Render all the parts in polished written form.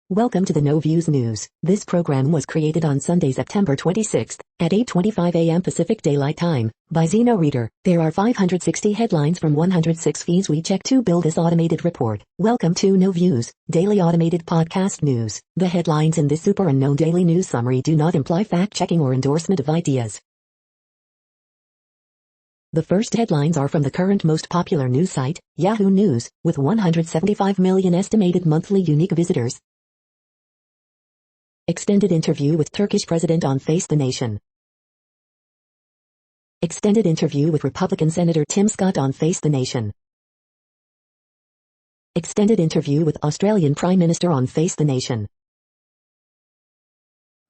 Welcome to the No Views News. This program was created on Sunday, September 26th, at 8:25 a.m. Pacific Daylight Time, by Zeno Reader. There are 560 headlines from 106 feeds we check to build this automated report. Welcome to No Views, daily automated podcast news. The headlines in this super unknown daily news summary do not imply fact-checking or endorsement of ideas. The first headlines are from the current most popular news site, Yahoo News, with 175 million estimated monthly unique visitors. Extended interview with Turkish President on Face the Nation. Extended interview with Republican Senator Tim Scott on Face the Nation. Extended interview with Australian Prime Minister on Face the Nation.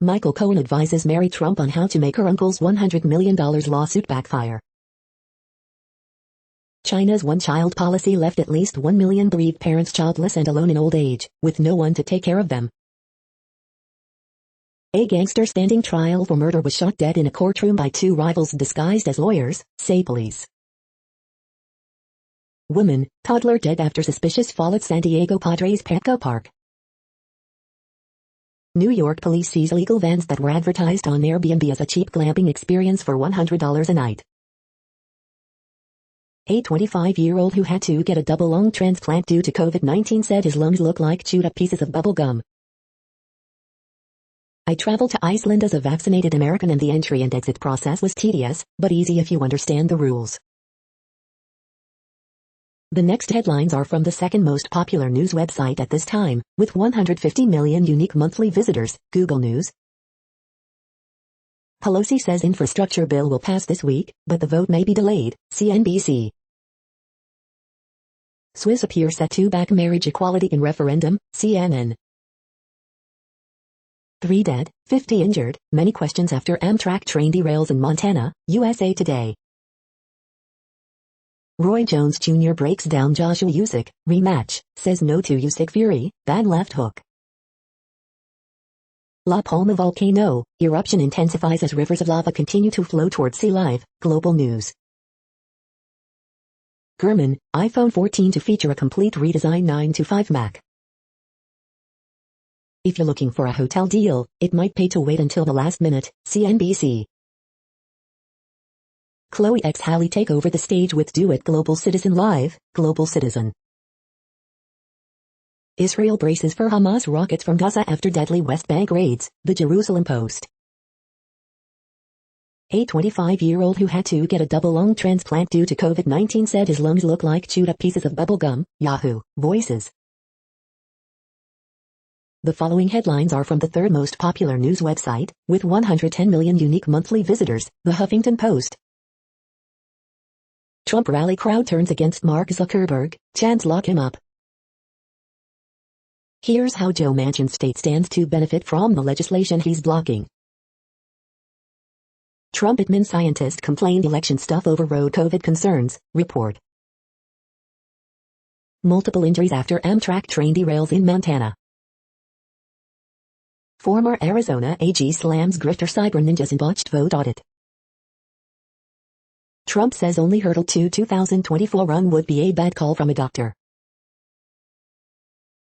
Michael Cohen advises Mary Trump on how to make her uncle's $100 million lawsuit backfire. China's one-child policy left at least 1 million bereaved parents childless and alone in old age, with no one to take care of them. A gangster standing trial for murder was shot dead in a courtroom by two rivals disguised as lawyers, say police. Woman, toddler dead after suspicious fall at San Diego Padres Petco Park. New York police seize illegal vans that were advertised on Airbnb as a cheap glamping experience for $100 a night. A 25-year-old who had to get a double lung transplant due to COVID-19 said his lungs look like chewed-up pieces of bubble gum. I traveled to Iceland as a vaccinated American and the entry and exit process was tedious, but easy if you understand the rules. The next headlines are from the second most popular news website at this time, with 150 million unique monthly visitors, Google News. Pelosi says infrastructure bill will pass this week, but the vote may be delayed, CNBC. Swiss appear set to back marriage equality in referendum, CNN. 3 dead, 50 injured, many questions after Amtrak train derails in Montana, USA Today. Roy Jones Jr. breaks down Joshua Usyk, rematch, says no to Usyk Fury, bad left hook. La Palma volcano, eruption intensifies as rivers of lava continue to flow towards sea. Live, Global News. Gurman, iPhone 14 to feature a complete redesign 9to5 Mac. If you're looking for a hotel deal, it might pay to wait until the last minute, CNBC. Chloe x Halle take over the stage with duet Global Citizen. Live, Global Citizen. Israel braces for Hamas rockets from Gaza after deadly West Bank raids, the Jerusalem Post. A 25-year-old who had to get a double lung transplant due to COVID-19 said his lungs look like chewed-up pieces of bubble gum, Yahoo, Voices. The following headlines are from the third most popular news website, with 110 million unique monthly visitors, The Huffington Post. Trump rally crowd turns against Mark Zuckerberg, chants lock him up. Here's how Joe Manchin's state stands to benefit from the legislation he's blocking. Trump admin scientist complained election stuff overrode COVID concerns, report. Multiple injuries after Amtrak train derails in Montana. Former Arizona AG slams grifter cyber ninjas in botched vote audit. Trump says only hurdle to 2024 run would be a bad call from a doctor.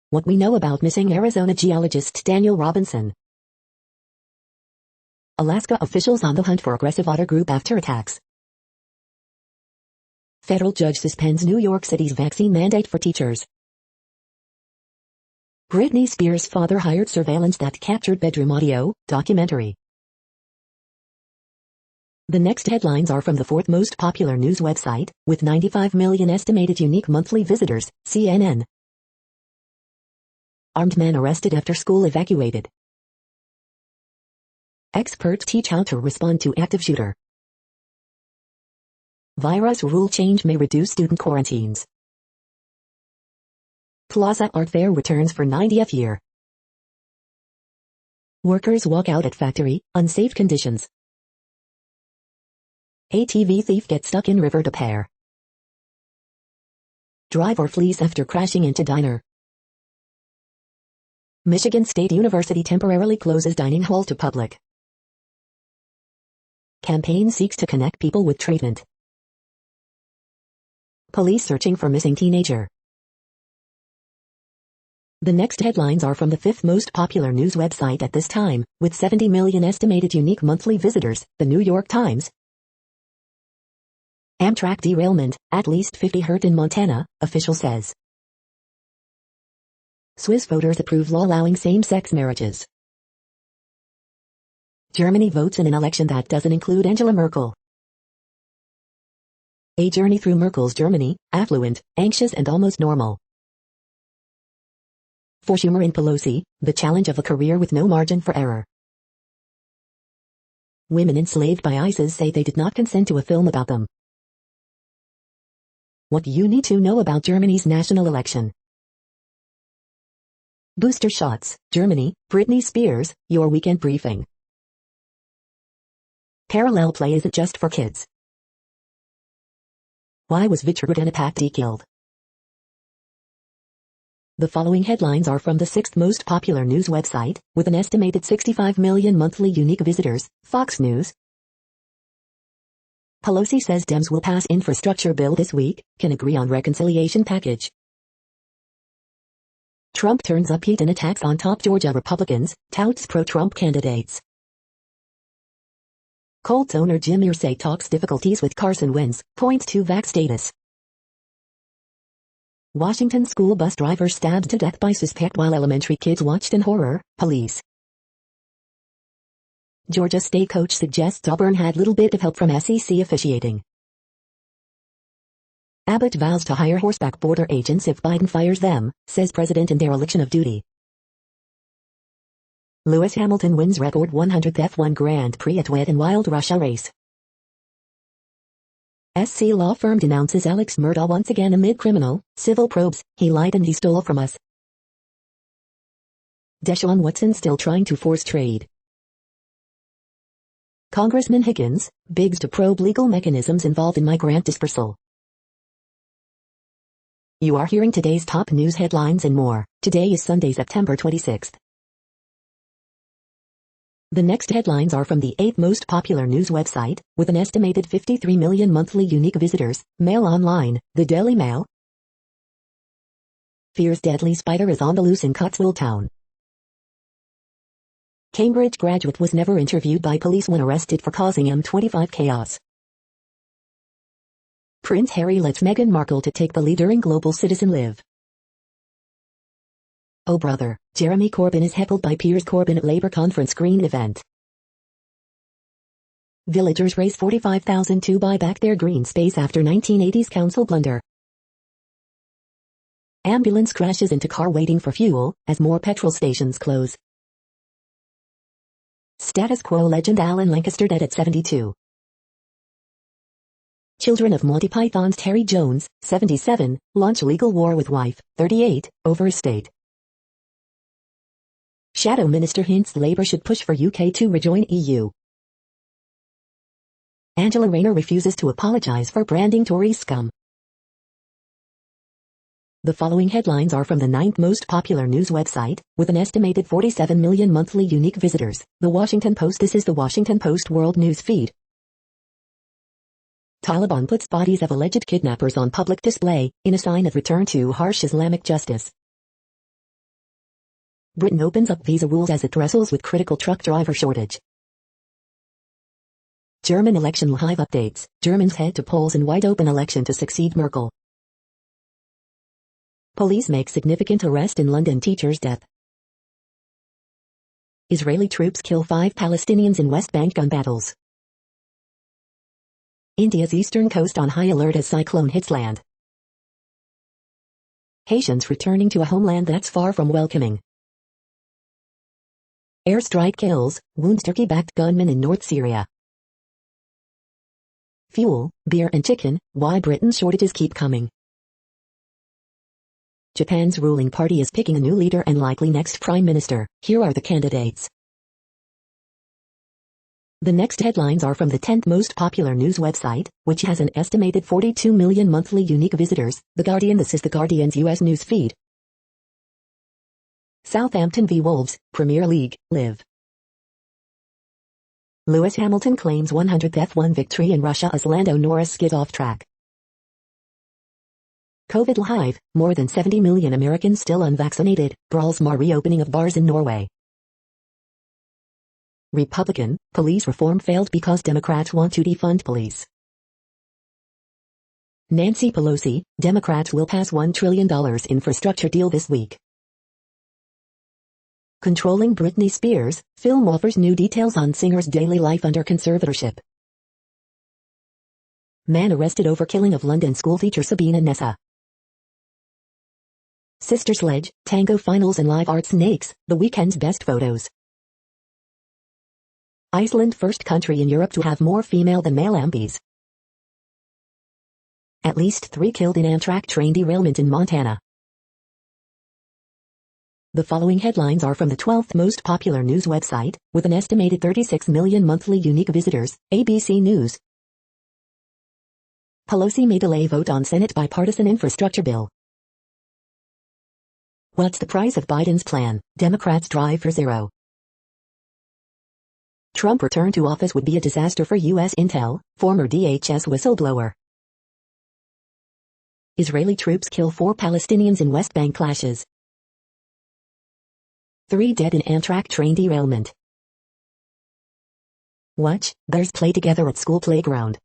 What we know about missing Arizona geologist Daniel Robinson. Alaska officials on the hunt for aggressive otter group after attacks. Federal judge suspends New York City's vaccine mandate for teachers. Britney Spears' father hired surveillance that captured bedroom audio, documentary. The next headlines are from the fourth most popular news website, with 95 million estimated unique monthly visitors, CNN. Armed man arrested after school evacuated. Experts teach how to respond to active shooter. Virus rule change may reduce student quarantines. Plaza Art Fair returns for 90th year. Workers walk out at factory, unsafe conditions. ATV thief gets stuck in river to pair. Driver flees after crashing into diner. Michigan State University temporarily closes dining hall to public. Campaign seeks to connect people with treatment. Police searching for missing teenager. The next headlines are from the fifth most popular news website at this time, with 70 million estimated unique monthly visitors, the New York Times. Amtrak derailment, at least 50 hurt in Montana, official says. Swiss voters approve law allowing same-sex marriages. Germany votes in an election that doesn't include Angela Merkel. A journey through Merkel's Germany, affluent, anxious and almost normal. For Schumer and Pelosi, the challenge of a career with no margin for error. Women enslaved by ISIS say they did not consent to a film about them. What you need to know about Germany's national election. Booster shots, Germany, Britney Spears, your weekend briefing. Parallel play isn't just for kids. Why was Vichurudana killed? The following headlines are from the sixth most popular news website, with an estimated 65 million monthly unique visitors, Fox News. Pelosi says Dems will pass infrastructure bill this week, can agree on reconciliation package. Trump turns up heat in attacks on top Georgia Republicans, touts pro-Trump candidates. Colts owner Jim Irsay talks difficulties with Carson Wentz, points to vax status. Washington school bus driver stabbed to death by suspect while elementary kids watched in horror, police. Georgia State coach suggests Auburn had little bit of help from SEC officiating. Abbott vows to hire horseback border agents if Biden fires them, says president in dereliction of duty. Lewis Hamilton wins record 100th F1 Grand Prix at Wet n Wild Russia race. SC law firm denounces Alex Murdaugh once again amid criminal, civil probes, he lied and he stole from us. Deshaun Watson still trying to force trade. Congressman Higgins, bigs to probe legal mechanisms involved in migrant dispersal. You are hearing today's top news headlines and more. Today is Sunday, September 26th. The next headlines are from the eighth most popular news website, with an estimated 53 million monthly unique visitors, Mail Online, the Daily Mail. Fears deadly spider is on the loose in Cotswold Town. Cambridge graduate was never interviewed by police when arrested for causing M25 chaos. Prince Harry lets Meghan Markle to take the lead during Global Citizen Live. Oh brother, Jeremy Corbyn is heckled by Piers Corbyn at Labour conference green event. Villagers raise $45,000 to buy back their green space after 1980s council blunder. Ambulance crashes into car waiting for fuel, as more petrol stations close. Status Quo legend Alan Lancaster dead at 72. Children of Monty Python's Terry Jones, 77, launch legal war with wife, 38, over estate. Shadow Minister hints Labour should push for UK to rejoin EU. Angela Rayner refuses to apologise for branding Tory scum. The following headlines are from the ninth most popular news website, with an estimated 47 million monthly unique visitors, The Washington Post. This is The Washington Post World News Feed. Taliban puts bodies of alleged kidnappers on public display, in a sign of return to harsh Islamic justice. Britain opens up visa rules as it wrestles with critical truck driver shortage. German election live updates. Germans head to polls in wide-open election to succeed Merkel. Police make significant arrest in London teacher's death. Israeli troops kill 5 Palestinians in West Bank gun battles. India's eastern coast on high alert as cyclone hits land. Haitians returning to a homeland that's far from welcoming. Airstrike kills, wounds Turkey-backed gunmen in North Syria. Fuel, beer and chicken, why Britain's shortages keep coming. Japan's ruling party is picking a new leader and likely next prime minister. Here are the candidates. The next headlines are from the 10th most popular news website, which has an estimated 42 million monthly unique visitors, The Guardian. This is The Guardian's US news feed. Southampton v Wolves, Premier League, Live. Lewis Hamilton claims 100th F1 victory in Russia as Lando Norris skid off track. COVID live, more than 70 million Americans still unvaccinated, brawls mar reopening of bars in Norway. Republican, police reform failed because Democrats want to defund police. Nancy Pelosi, Democrats will pass $1 trillion infrastructure deal this week. Controlling Britney Spears, film offers new details on singer's daily life under conservatorship. Man arrested over killing of London schoolteacher Sabina Nessa. Sister Sledge, Tango finals and live art snakes, the weekend's best photos. Iceland first country in Europe to have more female than male MPs. At least 3 killed in Amtrak train derailment in Montana. The following headlines are from the 12th most popular news website, with an estimated 36 million monthly unique visitors, ABC News. Pelosi may delay vote on Senate bipartisan infrastructure bill. What's the price of Biden's plan? Democrats drive for zero. Trump return to office would be a disaster for U.S. intel, former DHS whistleblower. Israeli troops kill 4 Palestinians in West Bank clashes. 3 dead in Amtrak train derailment. Watch, bears play together at school playground.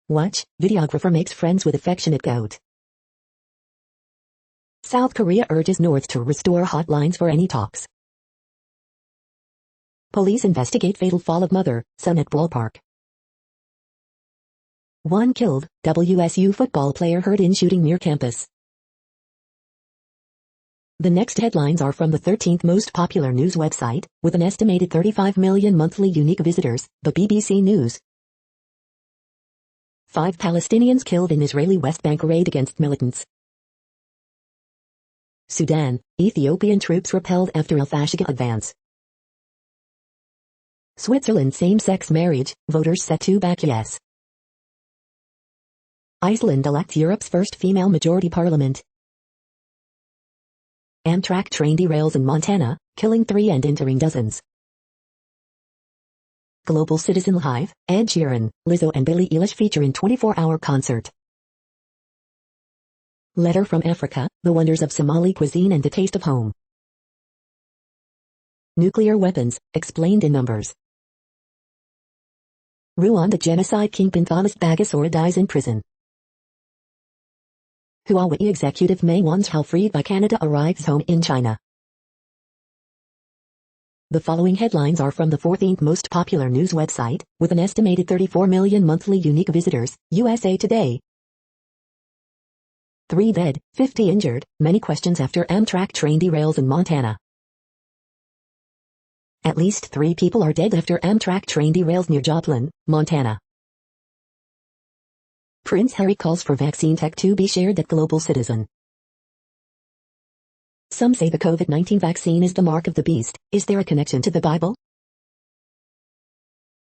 Watch, videographer makes friends with affectionate goat. South Korea urges North to restore hotlines for any talks. Police investigate fatal fall of mother, son at ballpark. 1 killed, WSU football player hurt in shooting near campus. The next headlines are from the 13th most popular news website, with an estimated 35 million monthly unique visitors, the BBC News. 5 Palestinians killed in Israeli West Bank raid against militants. Sudan, Ethiopian troops repelled after al-Fashiga advance. Switzerland same-sex marriage, voters set to back yes. Iceland elects Europe's first female majority parliament. Amtrak train derails in Montana, killing 3 and injuring dozens. Global Citizen Live, Ed Sheeran, Lizzo and Billie Eilish feature in 24-hour concert. Letter from Africa, the wonders of Somali cuisine and the taste of home. Nuclear weapons, explained in numbers. Rwanda genocide kingpin Thomas Bagasora dies in prison. Huawei executive Meng Wanzhou freed by Canada arrives home in China. The following headlines are from the 14th most popular news website, with an estimated 34 million monthly unique visitors, USA Today. 3 dead, 50 injured, many questions after Amtrak train derails in Montana. At least 3 people are dead after Amtrak train derails near Joplin, Montana. Prince Harry calls for vaccine tech to be shared at Global Citizen. Some say the COVID-19 vaccine is the mark of the beast. Is there a connection to the Bible?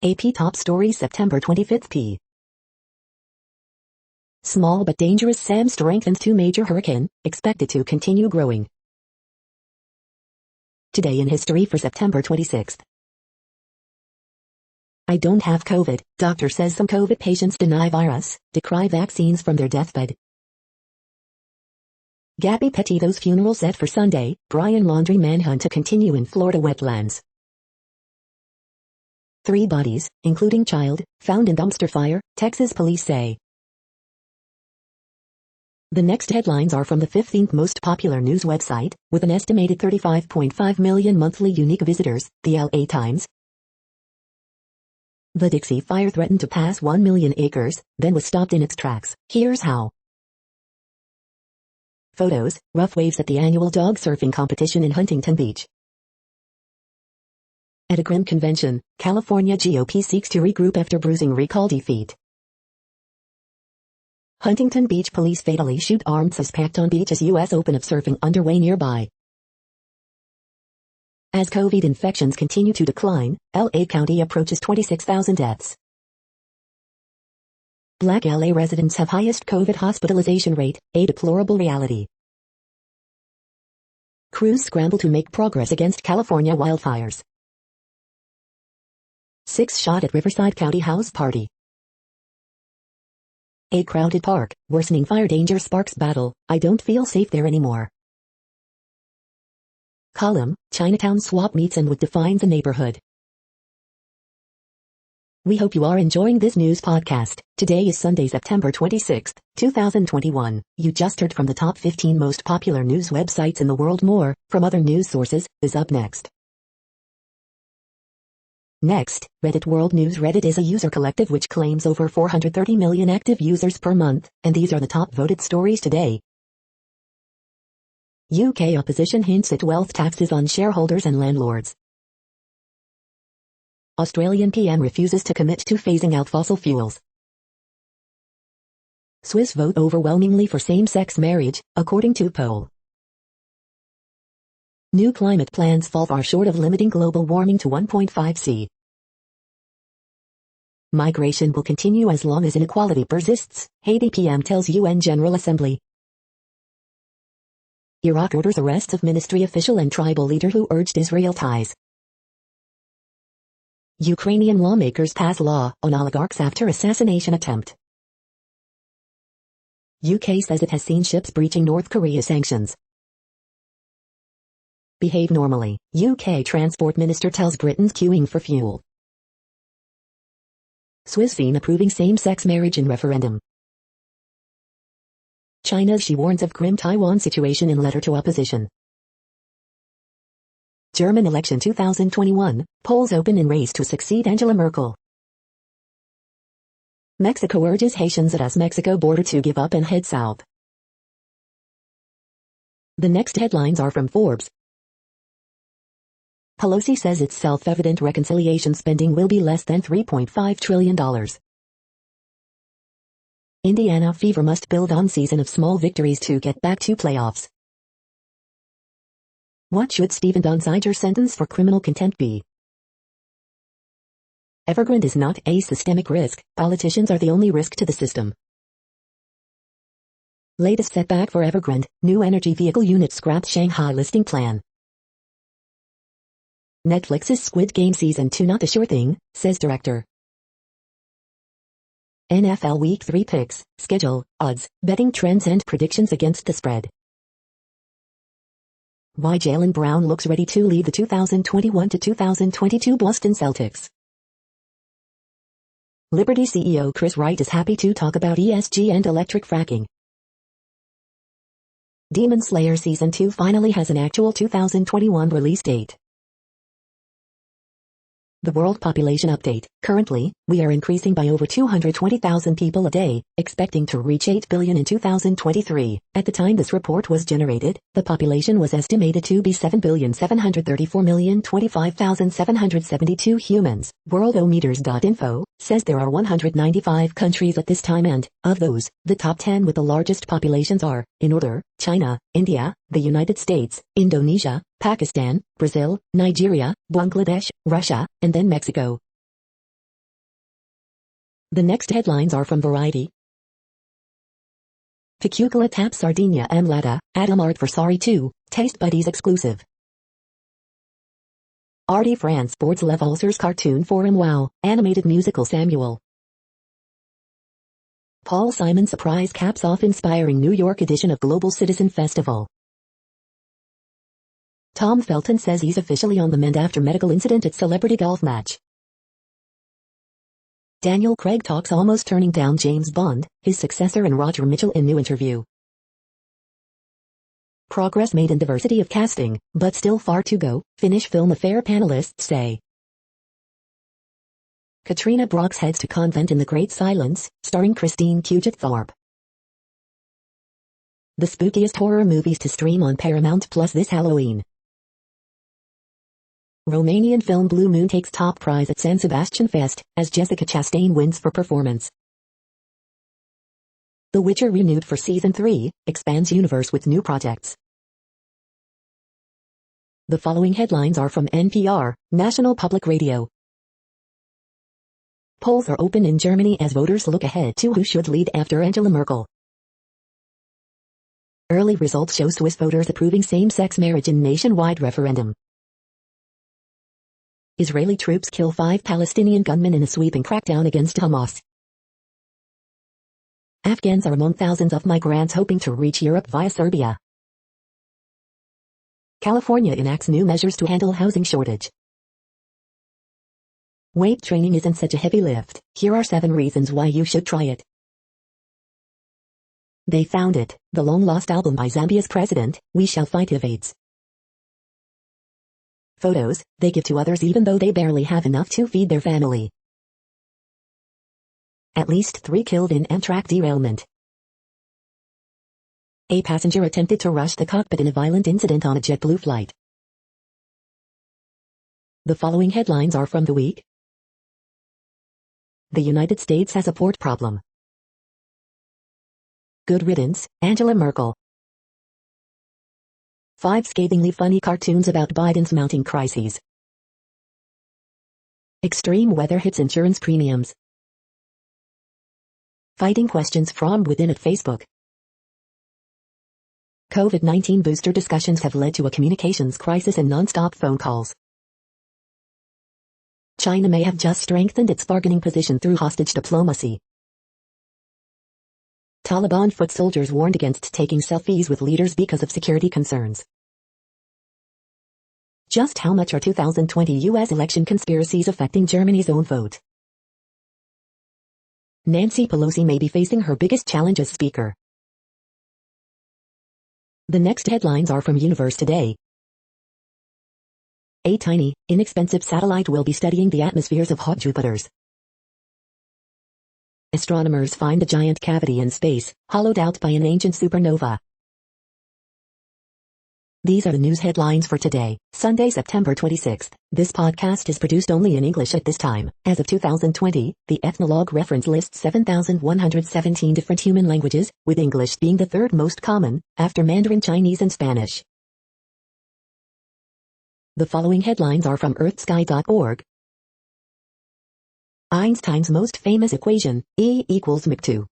AP Top Stories September 25th p. Small but dangerous Sam strengthens to major hurricane, expected to continue growing. Today in history for September 26th. I don't have COVID, doctor says some COVID patients deny virus, decry vaccines from their deathbed. Gabby Petito's funeral set for Sunday, Brian Laundrie manhunt to continue in Florida wetlands. 3 bodies, including child, found in dumpster fire, Texas police say. The next headlines are from the 15th most popular news website, with an estimated 35.5 million monthly unique visitors, the LA Times. The Dixie Fire threatened to pass 1 million acres, then was stopped in its tracks. Here's how. Photos, rough waves at the annual dog surfing competition in Huntington Beach. At a grim convention, California GOP seeks to regroup after bruising recall defeat. Huntington Beach police fatally shoot armed suspect on beach as U.S. Open of surfing underway nearby. As COVID infections continue to decline, L.A. County approaches 26,000 deaths. Black L.A. residents have highest COVID hospitalization rate, a deplorable reality. Crews scramble to make progress against California wildfires. 6 shot at Riverside County house party. A crowded park, worsening fire danger sparks battle, I don't feel safe there anymore. Column, Chinatown swap meets and what defines a neighborhood. We hope you are enjoying this news podcast. Today is Sunday, September 26, 2021. You just heard from the top 15 most popular news websites in the world. More, from other news sources, is up next. Next, Reddit World News. Reddit is a user collective which claims over 430 million active users per month, and these are the top voted stories today. UK opposition hints at wealth taxes on shareholders and landlords. Australian PM refuses to commit to phasing out fossil fuels. Swiss vote overwhelmingly for same-sex marriage, according to poll. New climate plans fall far short of limiting global warming to 1.5 C. Migration will continue as long as inequality persists, Haiti PM tells UN General Assembly. Iraq orders arrests of ministry official and tribal leader who urged Israel ties. Ukrainian lawmakers pass law on oligarchs after assassination attempt. UK says it has seen ships breaching North Korea sanctions. Behave normally, UK Transport Minister tells Britons queuing for fuel. Swiss seen approving same-sex marriage in referendum. China's Xi warns of grim Taiwan situation in letter to opposition. German election 2021, polls open in race to succeed Angela Merkel. Mexico urges Haitians at US-Mexico border to give up and head south. The next headlines are from Forbes. Pelosi says it's self-evident reconciliation spending will be less than $3.5 trillion. Indiana Fever must build on season of small victories to get back to playoffs. What should Stephen Donziger's sentence for criminal contempt be? Evergrande is not a systemic risk, politicians are the only risk to the system. Latest setback for Evergrande, new energy vehicle unit scraps Shanghai listing plan. Netflix's Squid Game Season 2 not a sure thing, says director. NFL Week 3 picks, schedule, odds, betting trends and predictions against the spread. Why Jaylen Brown looks ready to lead the 2021-2022 Boston Celtics. Liberty CEO Chris Wright is happy to talk about ESG and electric fracking. Demon Slayer Season 2 finally has an actual 2021 release date. The World Population Update. Currently, we are increasing by over 220,000 people a day, expecting to reach 8 billion in 2023. At the time this report was generated, the population was estimated to be 7,734,025,772 humans. Worldometers.info says there are 195 countries at this time and, of those, the top 10 with the largest populations are, in order, China, India, the United States, Indonesia, Pakistan, Brazil, Nigeria, Bangladesh, Russia, and then Mexico. The next headlines are from Variety. Picukala taps Sardinia Emlata, Adamart for Sorry 2, Taste Buddies exclusive. RD France boards Lev Ulcer's cartoon forum. Wow, animated musical Samuel. Paul Simon surprise caps off inspiring New York edition of Global Citizen Festival. Tom Felton says he's officially on the mend after medical incident at celebrity golf match. Daniel Craig talks almost turning down James Bond, his successor and Roger Mitchell in new interview. Progress made in diversity of casting, but still far to go, Finnish Film Affair panelists say. Katrina Brox heads to convent in the Great Silence, starring Christine Puget Thorpe. The spookiest horror movies to stream on Paramount Plus this Halloween. Romanian film Blue Moon takes top prize at San Sebastian Fest, as Jessica Chastain wins for performance. The Witcher renewed for Season 3, expands universe with new projects. The following headlines are from NPR, National Public Radio. Polls are open in Germany as voters look ahead to who should lead after Angela Merkel. Early results show Swiss voters approving same-sex marriage in nationwide referendum. Israeli troops kill 5 Palestinian gunmen in a sweeping crackdown against Hamas. Afghans are among thousands of migrants hoping to reach Europe via Serbia. California enacts new measures to handle housing shortage. Weight training isn't such a heavy lift. Here are 7 reasons why you should try it. They found it, the long-lost album by Zambia's president, We Shall Fight AIDS. Photos, they give to others even though they barely have enough to feed their family. At least 3 killed in Amtrak derailment. A passenger attempted to rush the cockpit in a violent incident on a JetBlue flight. The following headlines are from the week. The United States has a port problem. Good riddance, Angela Merkel. 5 scathingly funny cartoons about Biden's mounting crises. Extreme weather hits insurance premiums. Fighting questions from within at Facebook. COVID-19 booster discussions have led to a communications crisis and non-stop phone calls. China may have just strengthened its bargaining position through hostage diplomacy. Taliban foot soldiers warned against taking selfies with leaders because of security concerns. Just how much are 2020 U.S. election conspiracies affecting Germany's own vote? Nancy Pelosi may be facing her biggest challenge as Speaker. The next headlines are from Universe Today. A tiny, inexpensive satellite will be studying the atmospheres of hot Jupiters. Astronomers find a giant cavity in space, hollowed out by an ancient supernova. These are the news headlines for today, Sunday, September 26th. This podcast is produced only in English at this time. As of 2020, the Ethnologue reference lists 7,117 different human languages, with English being the 3rd most common, after Mandarin Chinese and Spanish. The following headlines are from earthsky.org. Einstein's most famous equation, E equals mc2.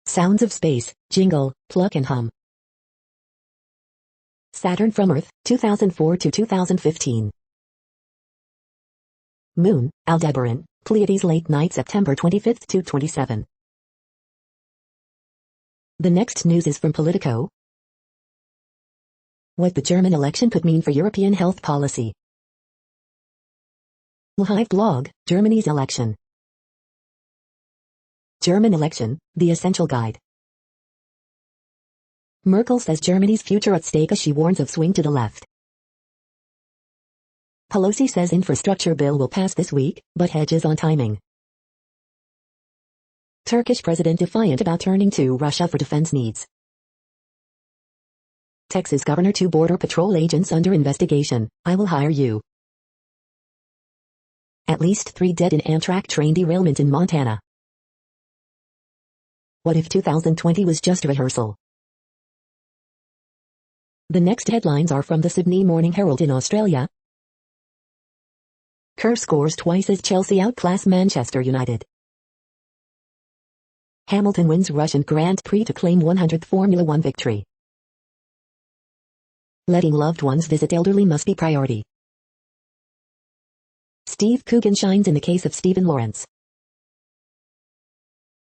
Sounds of space, jingle, pluck and hum. Saturn from Earth, 2004 to 2015. Moon, Aldebaran, Pleiades late night September 25th to 27. The next news is from Politico. What the German election could mean for European health policy. Live blog, Germany's election. German election, the essential guide. Merkel says Germany's future at stake as she warns of swing to the left. Pelosi says infrastructure bill will pass this week, but hedges on timing. Turkish president defiant about turning to Russia for defense needs. Texas governor to border patrol agents under investigation, I will hire you. At least 3 dead in Amtrak train derailment in Montana. What if 2020 was just rehearsal? The next headlines are from the Sydney Morning Herald in Australia. Kerr scores twice as Chelsea outclass Manchester United. Hamilton wins Russian Grand Prix to claim 100th Formula One victory. Letting loved ones visit elderly must be priority. Steve Coogan shines in the case of Stephen Lawrence.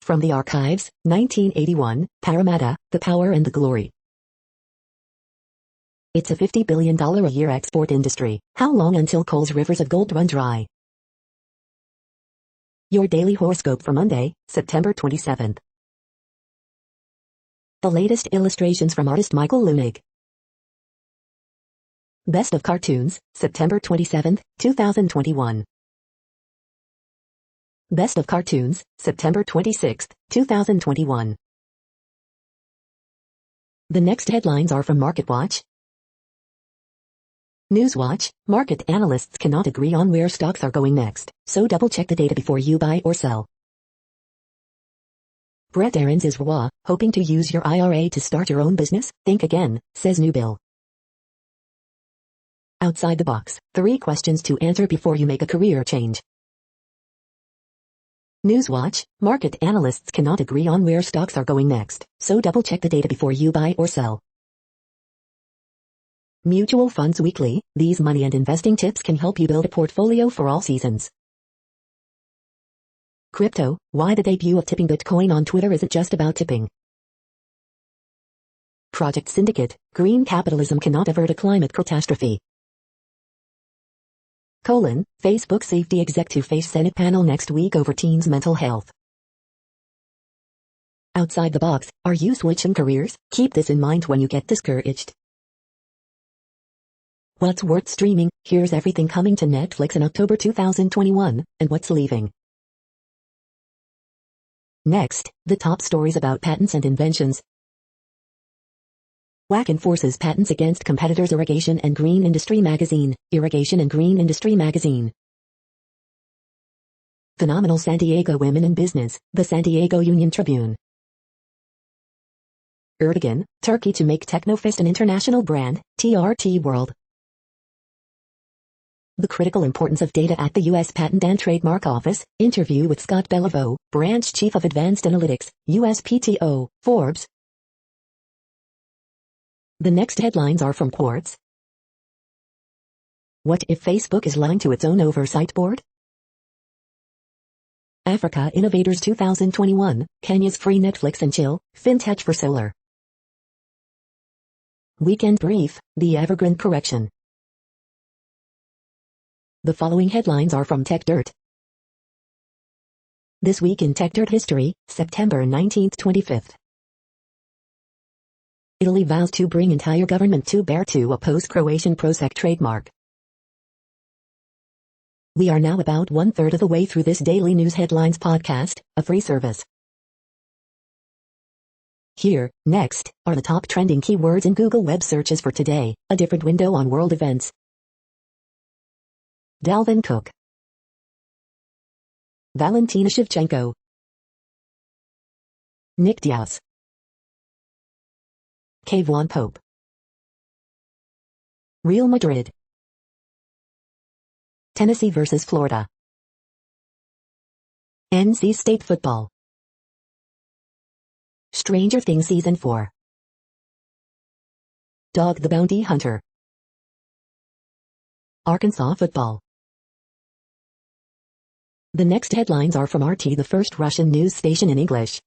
From the archives, 1981, Parramatta, The Power and the Glory. It's a $50 billion a year export industry. How long until Coal's rivers of gold run dry? Your daily horoscope for Monday, September 27th. The latest illustrations from artist Michael Lunig. Best of Cartoons, September 27th, 2021. Best of Cartoons, September 26th, 2021. The next headlines are from MarketWatch. Newswatch, market analysts cannot agree on where stocks are going next, so double-check the data before you buy or sell. Brett Aarons is raw, hoping to use your IRA to start your own business? Think again, says new bill. Outside the box, 3 questions to answer before you make a career change. Newswatch, market analysts cannot agree on where stocks are going next, so double-check the data before you buy or sell. Mutual Funds Weekly, these money and investing tips can help you build a portfolio for all seasons. Crypto, why the debut of tipping Bitcoin on Twitter isn't just about tipping. Project Syndicate, green capitalism cannot avert a climate catastrophe. Facebook safety exec to face Senate panel next week over teens' mental health. Outside the box, are you switching careers? Keep this in mind when you get discouraged. What's worth streaming? Here's everything coming to Netflix in October 2021, and what's leaving. Next, the top stories about patents and inventions. WAC enforces patents against competitors. Irrigation and Green Industry Magazine. Irrigation and Green Industry Magazine. Phenomenal San Diego women in business. The San Diego Union Tribune. Erdogan, Turkey to make Technofest an international brand. TRT World. The critical importance of data at the U.S. Patent and Trademark Office. Interview with Scott Beliveau, Branch Chief of Advanced Analytics, USPTO, Forbes. The next headlines are from Quartz. What if Facebook is lying to its own oversight board? Africa Innovators 2021, Kenya's free Netflix and chill, fintech for solar. Weekend Brief, the Evergrande correction. The following headlines are from Tech Dirt. This week in Tech Dirt history, September 19th-25th. Italy vows to bring entire government to bear to oppose Croatian Prosek trademark. We are now about 1/3 of the way through this daily news headlines podcast, a free service. Here, next, are the top trending keywords in Google web searches for today, a different window on world events. Dalvin Cook. Valentina Shevchenko. Nick Diaz. Kayvon Pope. Real Madrid. Tennessee vs. Florida. NC State football. Stranger Things Season 4. Dog the Bounty Hunter. Arkansas football. The next headlines are from RT, the first Russian news station in English.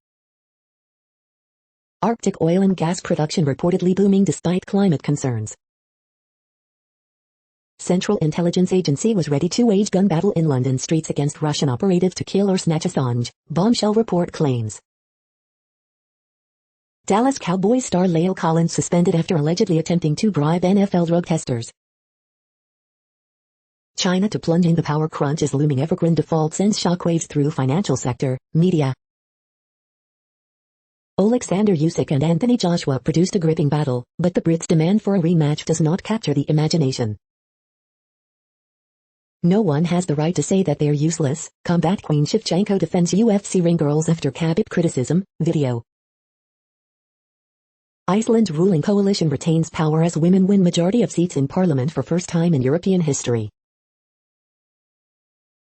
Arctic oil and gas production reportedly booming despite climate concerns. Central Intelligence Agency was ready to wage gun battle in London streets against Russian operatives to kill or snatch Assange, bombshell report claims. Dallas Cowboys star La'el Collins suspended after allegedly attempting to bribe NFL drug testers. China to plunge into power crunch as looming Evergrande default sends shockwaves through financial sector, media. Alexander Usyk and Anthony Joshua produced a gripping battle, but the Brits' demand for a rematch does not capture the imagination. No one has the right to say that they're useless. Combat Queen Shevchenko defends UFC ring girls after Khabib criticism, video. Iceland's ruling coalition retains power as women win majority of seats in parliament for first time in European history.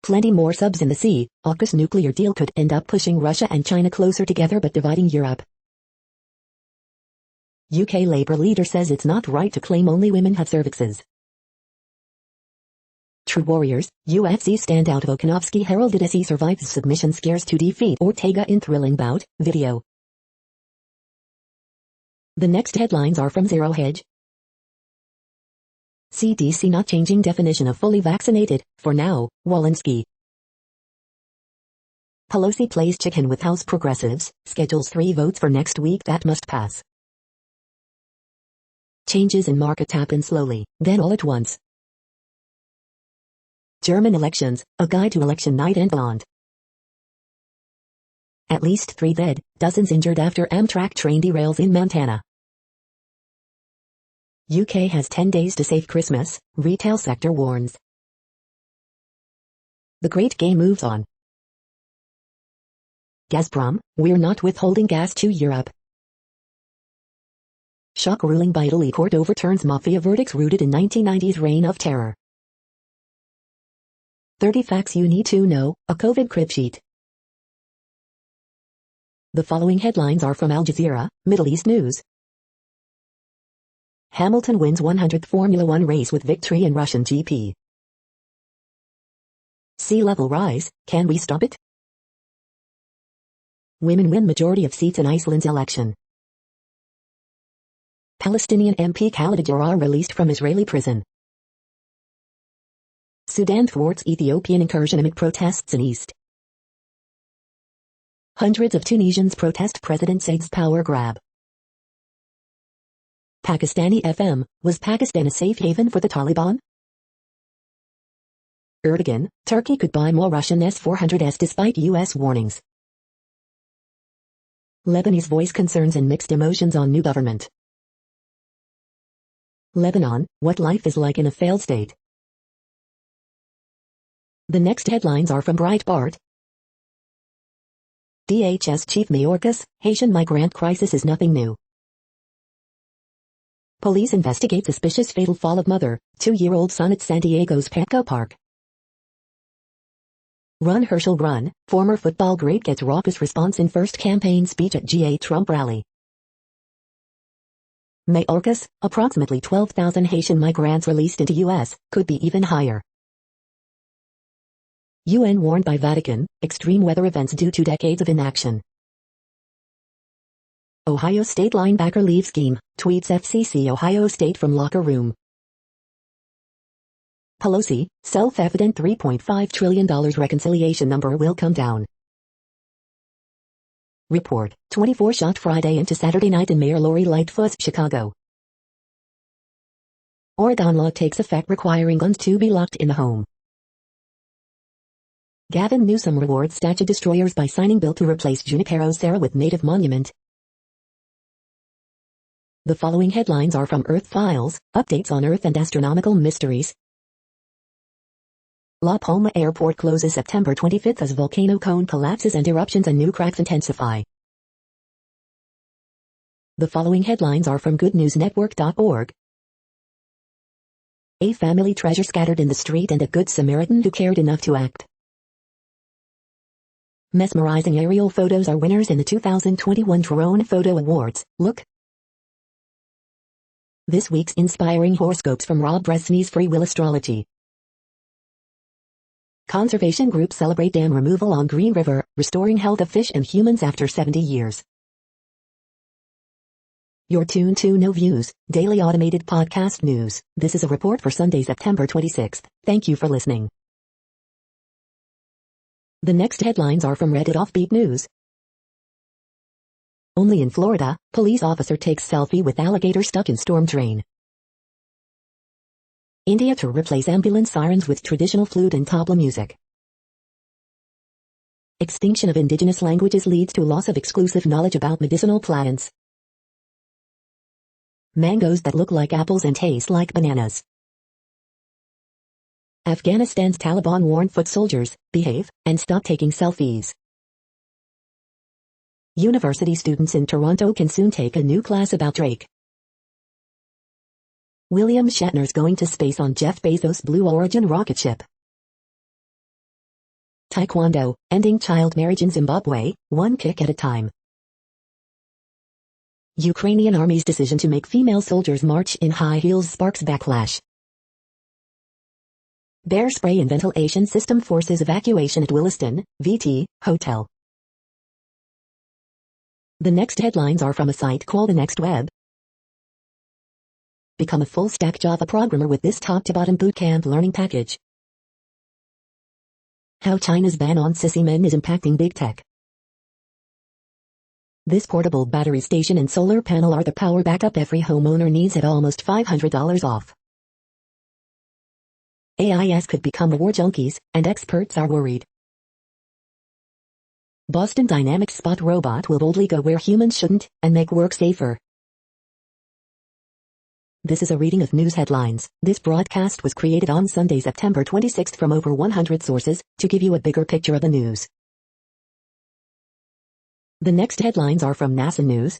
Plenty more subs in the sea. AUKUS nuclear deal could end up pushing Russia and China closer together but dividing Europe. UK Labour leader says it's not right to claim only women have cervixes. True Warriors, UFC standout Volkanovski heralded as he survives submission scares to defeat Ortega in thrilling bout, video. The next headlines are from Zero Hedge. CDC not changing definition of fully vaccinated, for now, Walensky. Pelosi plays chicken with House progressives, schedules 3 votes for next week that must pass. Changes in markets happen slowly, then all at once. German elections, a guide to election night and beyond. At least 3 dead, dozens injured after Amtrak train derails in Montana. UK has 10 days to save Christmas, retail sector warns. The great game moves on. Gazprom, we're not withholding gas to Europe. Shock ruling by Italy court overturns mafia verdicts rooted in 1990s reign of terror. 30 facts you need to know, a COVID crib sheet. The following headlines are from Al Jazeera, Middle East News. Hamilton wins 100th Formula One race with victory in Russian GP. Sea level rise, can we stop it? Women win majority of seats in Iceland's election. Palestinian MP Khalid Jarrah released from Israeli prison. Sudan thwarts Ethiopian incursion amid protests in East. Hundreds of Tunisians protest President Said's power grab. Pakistani FM, was Pakistan a safe haven for the Taliban? Erdogan, Turkey could buy more Russian S-400s despite U.S. warnings. Lebanese voice concerns and mixed emotions on new government. Lebanon, what life is like in a failed state. The next headlines are from Breitbart. DHS Chief Mayorkas, Haitian migrant crisis is nothing new. Police investigate suspicious fatal fall of mother, 2-year-old son at San Diego's Petco Park. Run Herschel Run, former football great gets raucous response in first campaign speech at GA Trump rally. Mayorkas, approximately 12,000 Haitian migrants released into U.S., could be even higher. UN warned by Vatican, extreme weather events due to decades of inaction. Ohio State linebacker leaves scheme, tweets FCC Ohio State from locker room. Pelosi, self-evident $3.5 trillion reconciliation number will come down. Report, 24 shot Friday into Saturday night in Mayor Lori Lightfoot's Chicago. Oregon law takes effect requiring guns to be locked in the home. Gavin Newsom rewards statue destroyers by signing bill to replace Junipero Serra with native monument. The following headlines are from Earth Files, updates on Earth and astronomical mysteries. La Palma Airport closes September 25th as volcano cone collapses and eruptions and new cracks intensify. The following headlines are from goodnewsnetwork.org. A family treasure scattered in the street and a good Samaritan who cared enough to act. Mesmerizing aerial photos are winners in the 2021 Drone Photo Awards. Look. This week's inspiring horoscopes from Rob Bresney's Free Will Astrology. Conservation groups celebrate dam removal on Green River, restoring health of fish and humans after 70 years. You're tuned to No Views, daily automated podcast news. This is a report for Sunday, September 26th. Thank you for listening. The next headlines are from Reddit Offbeat News. Only in Florida, police officer takes selfie with alligator stuck in storm drain. India to replace ambulance sirens with traditional flute and tabla music. Extinction of indigenous languages leads to loss of exclusive knowledge about medicinal plants. Mangoes that look like apples and taste like bananas. Afghanistan's Taliban warned foot soldiers, behave, and stop taking selfies. University students in Toronto can soon take a new class about Drake. William Shatner's going to space on Jeff Bezos' Blue Origin rocket ship. Taekwondo, ending child marriage in Zimbabwe, one kick at a time. Ukrainian army's decision to make female soldiers march in high heels sparks backlash. Bear spray and ventilation system forces evacuation at Williston, VT, hotel. The next headlines are from a site called The Next Web. Become a full-stack Java programmer with this top-to-bottom bootcamp learning package. How China's ban on sissy men is impacting big tech. This portable battery station and solar panel are the power backup every homeowner needs at almost $500 off. AIs could become war junkies, and experts are worried. Boston Dynamics Spot robot will boldly go where humans shouldn't, and make work safer. This is a reading of news headlines. This broadcast was created on Sunday, September 26th from over 100 sources, to give you a bigger picture of the news. The next headlines are from NASA News.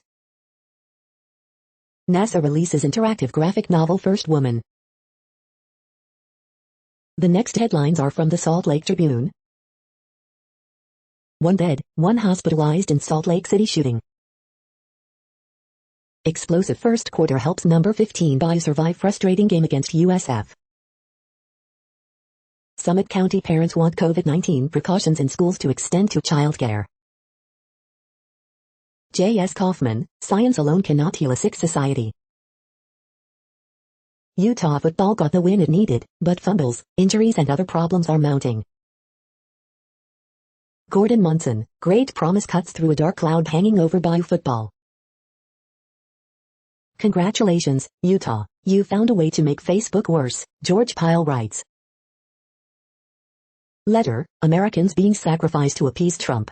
NASA releases interactive graphic novel First Woman. The next headlines are from the Salt Lake Tribune. One dead, one hospitalized in Salt Lake City shooting. Explosive first quarter helps number 15 buy survive frustrating game against USF. Summit County parents want COVID-19 precautions in schools to extend to childcare. J.S. Kaufman, science alone cannot heal a sick society. Utah football got the win it needed, but fumbles, injuries and other problems are mounting. Gordon Munson, great promise cuts through a dark cloud hanging over Bayou football. Congratulations, Utah, you found a way to make Facebook worse, George Pyle writes. Letter, Americans being sacrificed to appease Trump.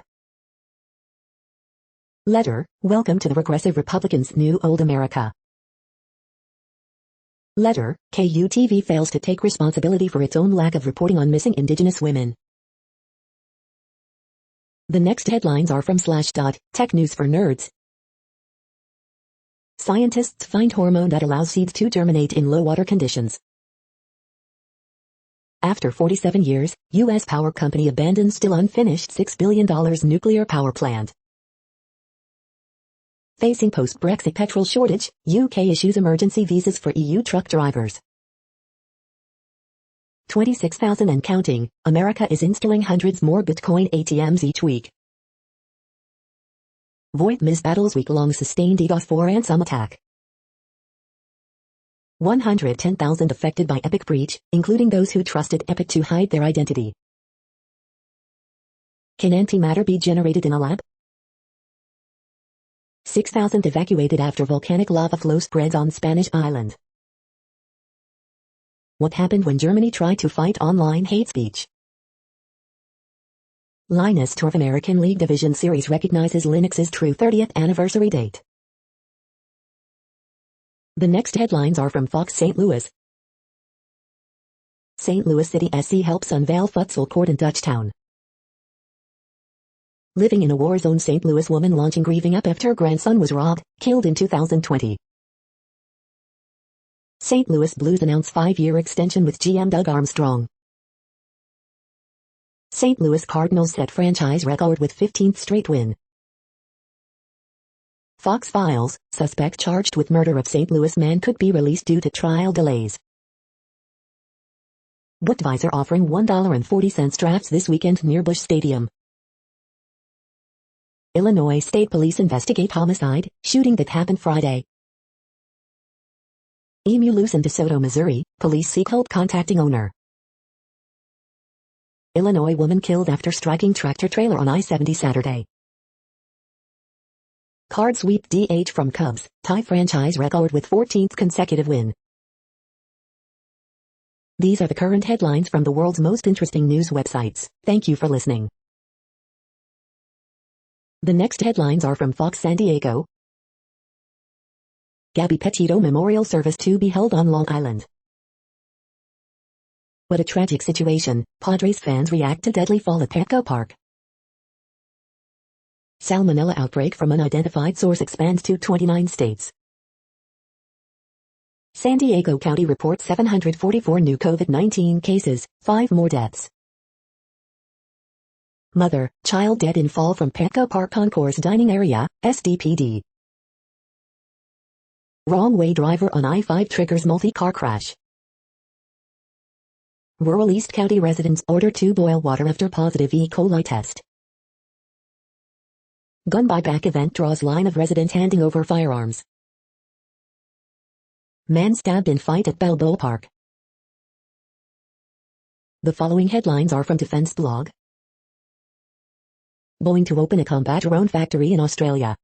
Letter, welcome to the regressive Republicans' new old America. Letter, KUTV fails to take responsibility for its own lack of reporting on missing Indigenous women. The next headlines are from Slashdot, Tech News for Nerds. Scientists find hormone that allows seeds to germinate in low water conditions. After 47 years, U.S. power company abandons still unfinished $6 billion nuclear power plant. Facing post-Brexit petrol shortage, UK issues emergency visas for EU truck drivers. 26,000 and counting, America is installing hundreds more Bitcoin ATMs each week. VoIP Miss battles week-long sustained DDoS-4 ransom attack. 110,000 affected by Epic breach, including those who trusted Epic to hide their identity. Can antimatter be generated in a lab? 6,000 evacuated after volcanic lava flow spreads on Spanish island. What happened when Germany tried to fight online hate speech? Linus Torv American League Division Series recognizes Linux's true 30th anniversary date. The next headlines are from Fox St. Louis. St. Louis City SC helps unveil futsal court in Dutchtown. Living in a war zone, St. Louis woman launching grieving up after her grandson was robbed, killed in 2020. St. Louis Blues announce 5-year extension with GM Doug Armstrong. St. Louis Cardinals set franchise record with 15th straight win. Fox Files, suspect charged with murder of St. Louis man could be released due to trial delays. Budweiser offering $1.40 drafts this weekend near Busch Stadium. Illinois State Police investigate homicide, shooting that happened Friday. Emu loose in DeSoto, Missouri, police seek help contacting owner. Illinois woman killed after striking tractor-trailer on I-70 Saturday. Card sweep DH from Cubs, tie franchise record with 14th consecutive win. These are the current headlines from the world's most interesting news websites. Thank you for listening. The next headlines are from Fox San Diego. Gabby Petito Memorial Service to be held on Long Island. What a tragic situation, Padres fans react to deadly fall at Petco Park. Salmonella outbreak from unidentified source expands to 29 states. San Diego County reports 744 new COVID-19 cases, 5 more deaths. Mother, child dead in fall from Petco Park concourse dining area, SDPD. Wrong way driver on I-5 triggers multi-car crash. Rural East County residents ordered to boil water after positive E. coli test. Gun buyback event draws line of residents handing over firearms. Man stabbed in fight at Balboa Park. The following headlines are from Defense Blog. Boeing to open a combat drone factory in Australia.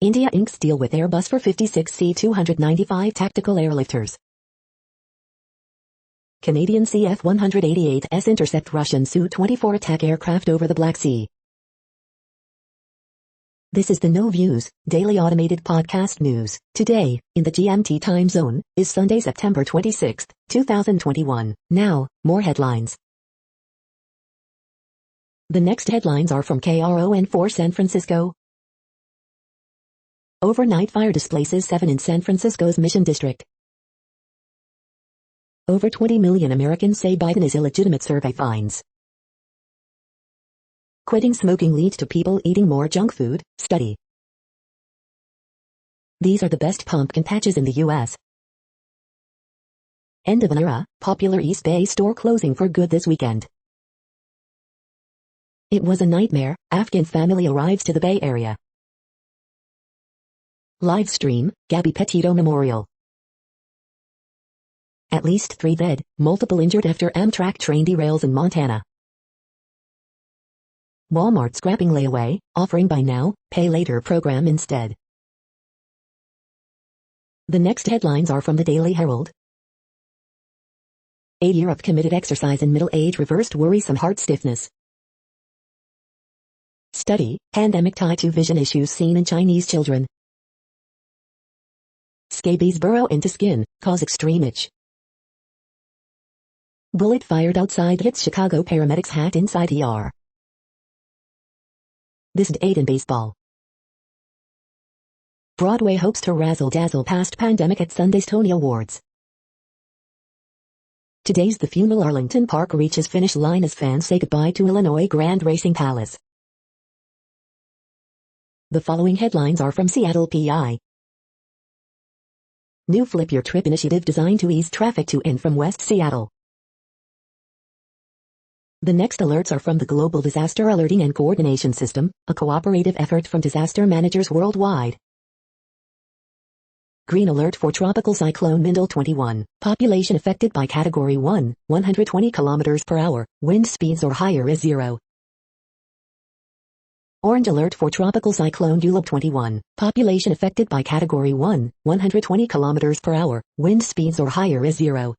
India inks deal with Airbus for 56 C-295 tactical airlifters. Canadian CF-188S intercept Russian Su-24 attack aircraft over the Black Sea. This is the No Views, daily automated podcast news. Today, in the GMT time zone, is Sunday, September 26, 2021. Now, more headlines. The next headlines are from KRON4 San Francisco. Overnight fire displaces 7 in San Francisco's Mission District. Over 20 million Americans say Biden is illegitimate, survey finds. Quitting smoking leads to people eating more junk food, study. These are the best pumpkin patches in the U.S. End of an era, popular East Bay store closing for good this weekend. It was a nightmare. Afghan family arrives to the Bay Area. Live stream, Gabby Petito Memorial. At least 3 dead, multiple injured after Amtrak train derails in Montana. Walmart scrapping layaway, offering buy now, pay later program instead. The next headlines are from the Daily Herald. A year of committed exercise in middle age reversed worrisome heart stiffness. Study, pandemic tied to vision issues seen in Chinese children. Scabies burrow into skin, cause extreme itch. Bullet fired outside hits Chicago paramedics hat inside ER. This date in baseball. Broadway hopes to razzle-dazzle past pandemic at Sunday's Tony Awards. Today's the funeral. Arlington Park reaches finish line as fans say goodbye to Illinois Grand Racing Palace. The following headlines are from Seattle PI. New Flip Your Trip initiative designed to ease traffic to and from West Seattle. The next alerts are from the Global Disaster Alerting and Coordination System, a cooperative effort from disaster managers worldwide. Green alert for Tropical Cyclone Mindel 21. Population affected by Category 1, 120 km per hour, wind speeds or higher is 0. Orange alert for Tropical Cyclone Dulab 21. Population affected by Category 1, 120 km per hour, wind speeds or higher is 0.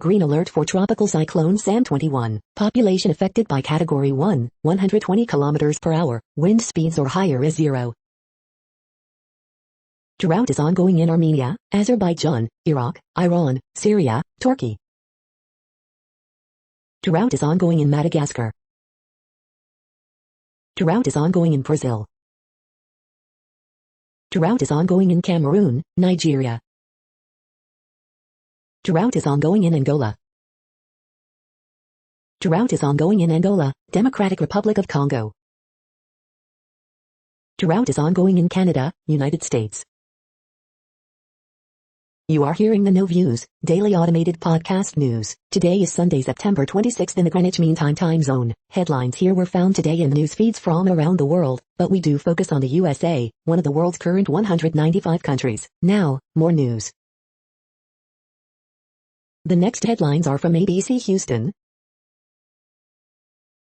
Green alert for Tropical Cyclone Sam 21. Population affected by Category 1, 120 km per hour, wind speeds or higher is 0. Drought is ongoing in Armenia, Azerbaijan, Iraq, Iran, Syria, Turkey. Drought is ongoing in Madagascar. Drought is ongoing in Brazil. Drought is ongoing in Cameroon, Nigeria. Drought is ongoing in Angola. Drought is ongoing in Angola, Democratic Republic of Congo. Drought is ongoing in Canada, United States. You are hearing the No Views, daily automated podcast news. Today is Sunday, September 26th in the Greenwich Mean Time zone. Headlines here were found today in news feeds from around the world, but we do focus on the USA, one of the world's current 195 countries. Now, more news. The next headlines are from ABC Houston.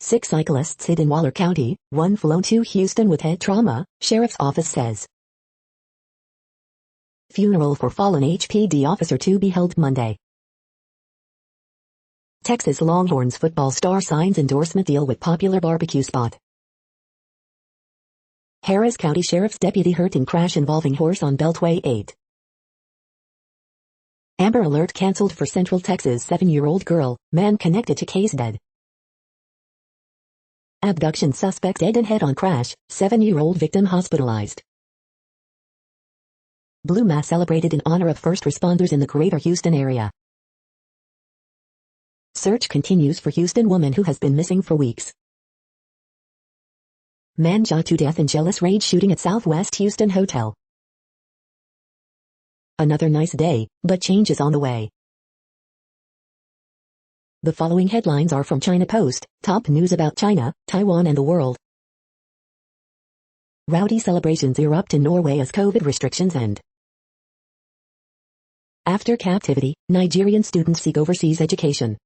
6 cyclists hit in Waller County, 1 flown to Houston with head trauma, sheriff's office says. Funeral for fallen HPD officer to be held Monday. Texas Longhorns football star signs endorsement deal with popular barbecue spot. Harris County Sheriff's deputy hurt in crash involving horse on Beltway 8. Amber alert canceled for Central Texas 7-year-old girl, man connected to case dead. Abduction suspect dead in head-on crash, 7-year-old victim hospitalized. Blue Mass celebrated in honor of first responders in the greater Houston area. Search continues for Houston woman who has been missing for weeks. Man shot to death in jealous rage shooting at Southwest Houston hotel. Another nice day, but change is on the way. The following headlines are from China Post, top news about China, Taiwan and the world. Rowdy celebrations erupt in Norway as COVID restrictions end. After captivity, Nigerian students seek overseas education.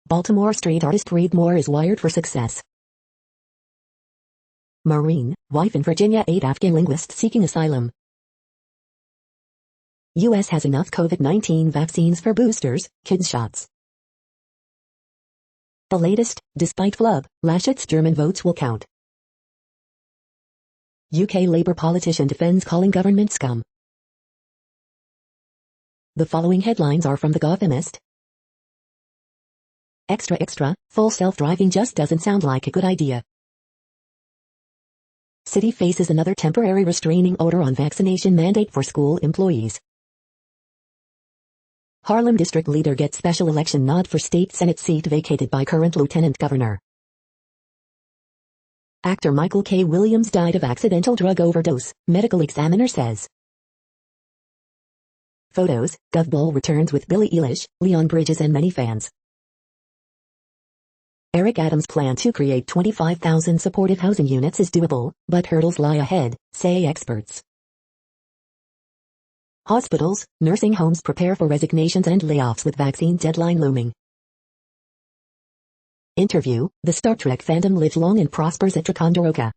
Baltimore street artist Reed Moore is wired for success. Marine, wife in Virginia aid Afghan linguist seeking asylum. U.S. has enough COVID-19 vaccines for boosters, kids shots. The latest, despite flub, Laschet's German votes will count. UK Labour politician defends calling government scum. The following headlines are from The Gothamist. Extra, full self-driving just doesn't sound like a good idea. City faces another temporary restraining order on vaccination mandate for school employees. Harlem district leader gets special election nod for state Senate seat vacated by current lieutenant governor. Actor Michael K. Williams died of accidental drug overdose, medical examiner says. Photos, Gov Ball returns with Billie Eilish, Leon Bridges and many fans. Eric Adams' plan to create 25,000 supportive housing units is doable, but hurdles lie ahead, say experts. Hospitals, nursing homes prepare for resignations and layoffs with vaccine deadline looming. Interview, the Star Trek fandom lives long and prospers at Ticonderoga.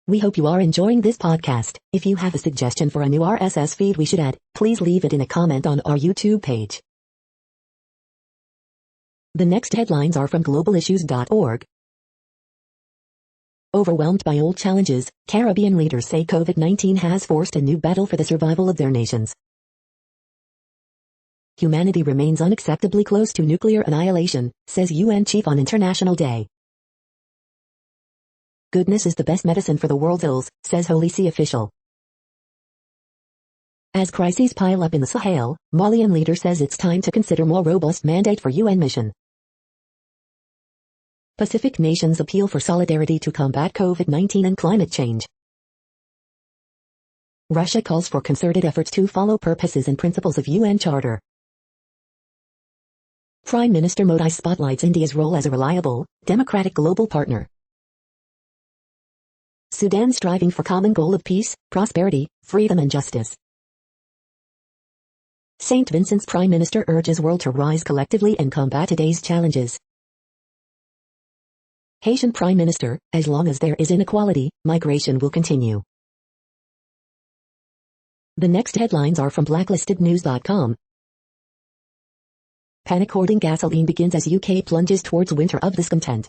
We hope you are enjoying this podcast. If you have a suggestion for a new RSS feed we should add, please leave it in a comment on our YouTube page. The next headlines are from globalissues.org. Overwhelmed by old challenges, Caribbean leaders say COVID-19 has forced a new battle for the survival of their nations. Humanity remains unacceptably close to nuclear annihilation, says UN Chief on International Day. Goodness is the best medicine for the world's ills, says Holy See official. As crises pile up in the Sahel, Malian leader says it's time to consider more robust mandate for UN mission. Pacific nations appeal for solidarity to combat COVID-19 and climate change. Russia calls for concerted efforts to follow purposes and principles of UN Charter. Prime Minister Modi spotlights India's role as a reliable, democratic global partner. Sudan striving for common goal of peace, prosperity, freedom and justice. St. Vincent's Prime Minister urges world to rise collectively and combat today's challenges. Haitian Prime Minister, as long as there is inequality, migration will continue. The next headlines are from blacklistednews.com. Panic hoarding gasoline begins as UK plunges towards winter of discontent.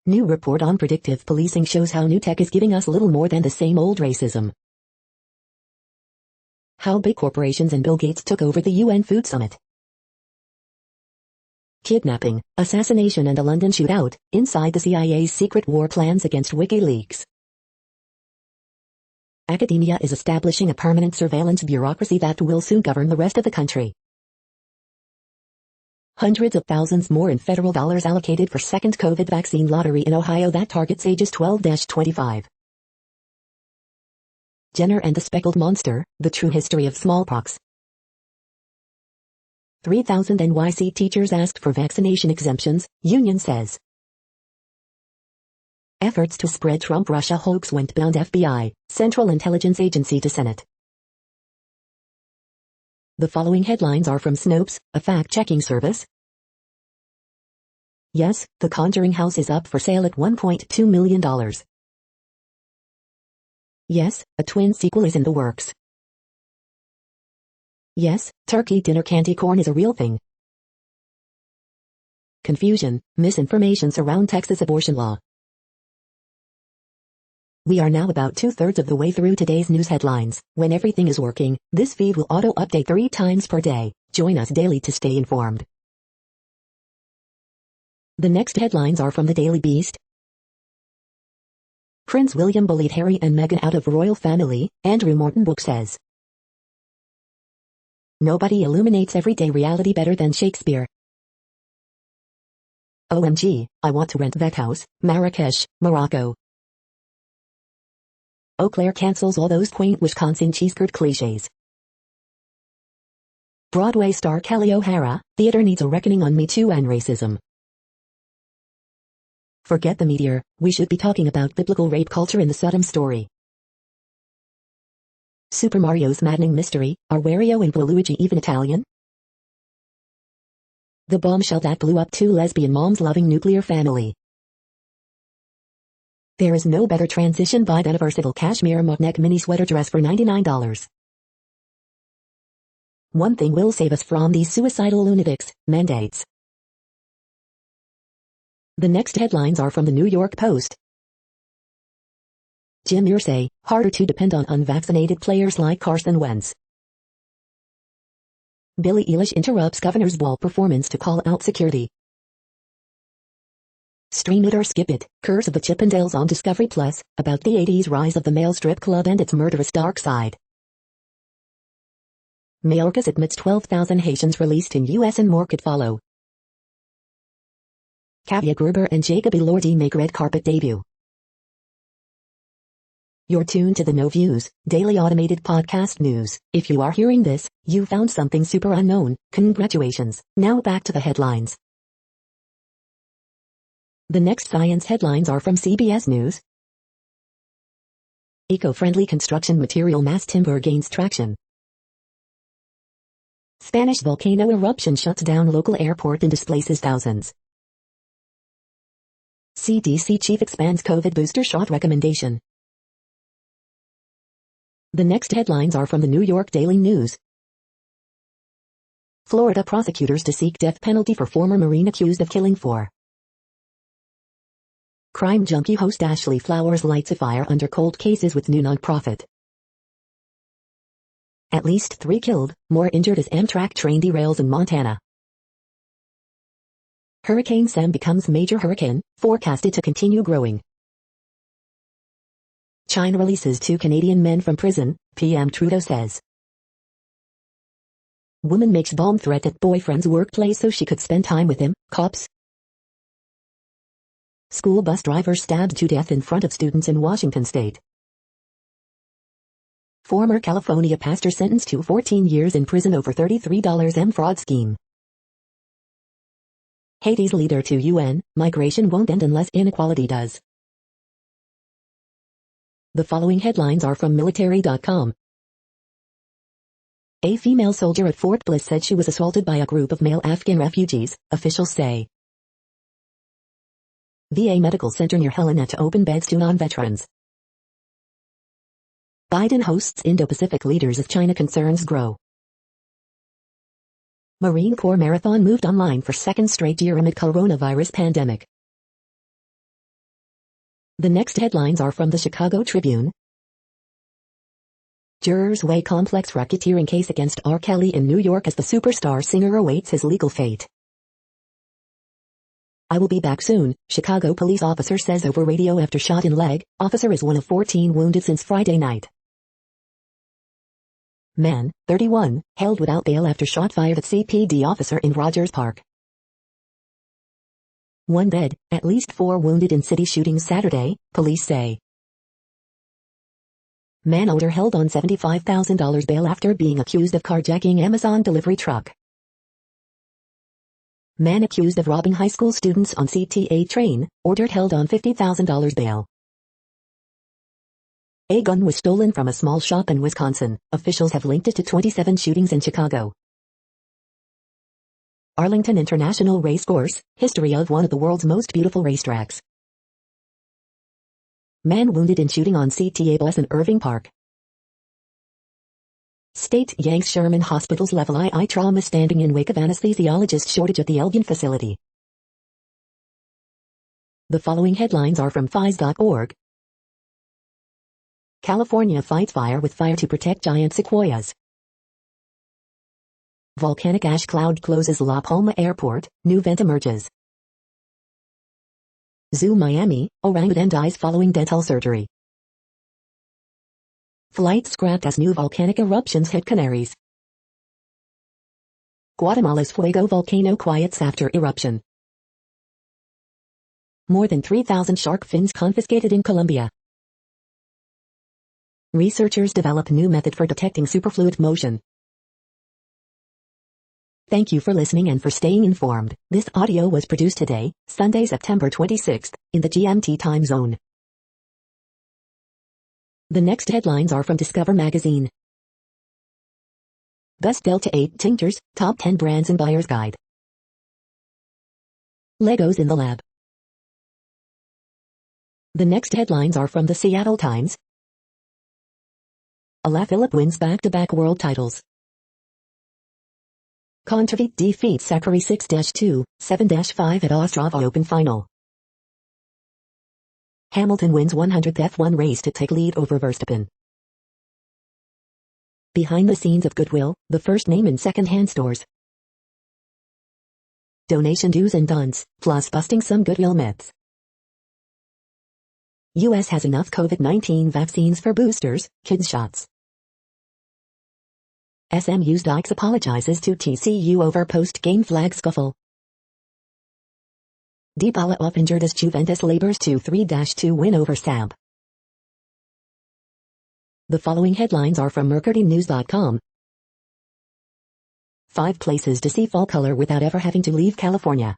New report on predictive policing shows how new tech is giving us little more than the same old racism. How big corporations and Bill Gates took over the UN Food Summit. Kidnapping, assassination and a London shootout, inside the CIA's secret war plans against WikiLeaks. Academia is establishing a permanent surveillance bureaucracy that will soon govern the rest of the country. Hundreds of thousands more in federal dollars allocated for second COVID vaccine lottery in Ohio that targets ages 12-25. Jenner and the Speckled Monster, the true history of smallpox. 3,000 NYC teachers asked for vaccination exemptions, union says. Efforts to spread Trump-Russia hoax went beyond FBI, Central Intelligence Agency to Senate. The following headlines are from Snopes, a fact-checking service. Yes, The Conjuring House is up for sale at $1.2 million. Yes, a twin sequel is in the works. Yes, turkey dinner candy corn is a real thing. Confusion, misinformation surround Texas abortion law. We are now about 2/3 of the way through today's news headlines. When everything is working, this feed will auto-update 3 times per day. Join us daily to stay informed. The next headlines are from the Daily Beast. Prince William bullied Harry and Meghan out of royal family, Andrew Morton book says. Nobody illuminates everyday reality better than Shakespeare. OMG, I want to rent that house, Marrakesh, Morocco. Eau Claire cancels all those quaint Wisconsin cheese-curd cliches. Broadway star Kelly O'Hara, theater needs a reckoning on Me Too and racism. Forget the meteor, we should be talking about biblical rape culture in the Sodom story. Super Mario's maddening mystery, are Wario and Waluigi even Italian? The bombshell that blew up 2 lesbian moms loving nuclear family. There is no better transition buy than a versatile cashmere mock-neck mini sweater dress for $99. One thing will save us from these suicidal lunatics, mandates. The next headlines are from the New York Post. Jim Irsay, harder to depend on unvaccinated players like Carson Wentz. Billie Eilish interrupts Governor's Ball performance to call out security. Stream it or skip it, Curse of the Chippendales on Discovery Plus, about the 80s rise of the male strip club and its murderous dark side. Mayorkas admits 12,000 Haitians released in U.S. and more could follow. Kavya Gruber and Jacob Elordi make red carpet debut. You're tuned to the No Views, daily automated podcast news. If you are hearing this, you found something super unknown. Congratulations. Now back to the headlines. The next science headlines are from CBS News. Eco-friendly construction material mass timber gains traction. Spanish volcano eruption shuts down local airport and displaces thousands. CDC chief expands COVID booster shot recommendation. The next headlines are from the New York Daily News. Florida prosecutors to seek death penalty for former Marine accused of killing 4. Crime junkie host Ashley Flowers lights a fire under cold cases with new nonprofit. At least 3 killed, more injured as Amtrak train derails in Montana. Hurricane Sam becomes major hurricane, forecasted to continue growing. China releases 2 Canadian men from prison, PM Trudeau says. Woman makes bomb threat at boyfriend's workplace so she could spend time with him, cops. School bus driver stabbed to death in front of students in Washington state. Former California pastor sentenced to 14 years in prison over $33 fraud scheme. Haiti's leader to UN, migration won't end unless inequality does. The following headlines are from military.com. A female soldier at Fort Bliss said she was assaulted by a group of male Afghan refugees, officials say. VA Medical Center near Helena to open beds to non-veterans. Biden hosts Indo-Pacific leaders as China concerns grow. Marine Corps Marathon moved online for second straight year amid coronavirus pandemic. The next headlines are from the Chicago Tribune. Jurors weigh complex racketeering case against R. Kelly in New York as the superstar singer awaits his legal fate. I will be back soon, Chicago police officer says over radio after shot in leg. Officer is one of 14 wounded since Friday night. Man, 31, held without bail after shot fired at CPD officer in Rogers Park. 1 dead, at least 4 wounded in city shootings Saturday, police say. Man older held on $75,000 bail after being accused of carjacking Amazon delivery truck. Man accused of robbing high school students on CTA train, ordered held on $50,000 bail. A gun was stolen from a small shop in Wisconsin. Officials have linked it to 27 shootings in Chicago. Arlington International Racecourse, history of one of the world's most beautiful racetracks. Man wounded in shooting on CTA bus in Irving Park. State yanks Sherman Hospital's level II trauma standing in wake of anesthesiologist shortage at the Elgin facility. The following headlines are from phys.org. California fights fire with fire to protect giant sequoias. Volcanic ash cloud closes La Palma Airport, new vent emerges. Zoo Miami, orangutan dies following dental surgery. Flight scrapped as new volcanic eruptions hit Canaries. Guatemala's Fuego volcano quiets after eruption. More than 3,000 shark fins confiscated in Colombia. Researchers develop new method for detecting superfluid motion. Thank you for listening and for staying informed. This audio was produced today, Sunday, September 26th, in the GMT time zone. The next headlines are from Discover magazine. Best Delta 8 tinctures, top 10 brands and buyer's guide. Legos in the lab. The next headlines are from the Seattle Times. Alaphilippe wins back-to-back world titles. Kontaveit defeats Sakari 6-2, 7-5 at Ostrava Open Final. Hamilton wins 100th F1 race to take lead over Verstappen. Behind the scenes of Goodwill, the first name in second-hand stores. Donation do's and don'ts, plus busting some Goodwill myths. U.S. has enough COVID-19 vaccines for boosters, kids shots. SMU's Dykes apologizes to TCU over post-game flag scuffle. Dybala off injured as Juventus labors to 3-2 win over Samp. The following headlines are from mercurynews.com. 5 places to see fall color without ever having to leave California.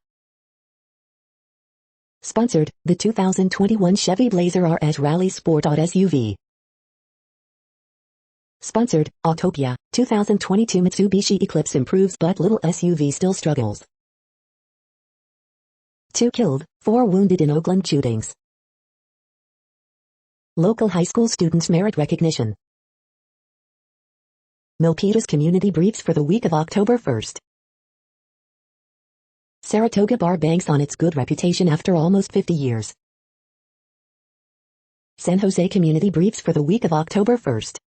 Sponsored, the 2021 Chevy Blazer RS Rally Sport SUV. Sponsored, Autopia, 2022 Mitsubishi Eclipse improves but little SUV still struggles. 2 killed, 4 wounded in Oakland shootings. Local high school students merit recognition. Milpitas community briefs for the week of October 1st. Saratoga Bar banks on its good reputation after almost 50 years. San Jose community briefs for the week of October 1st.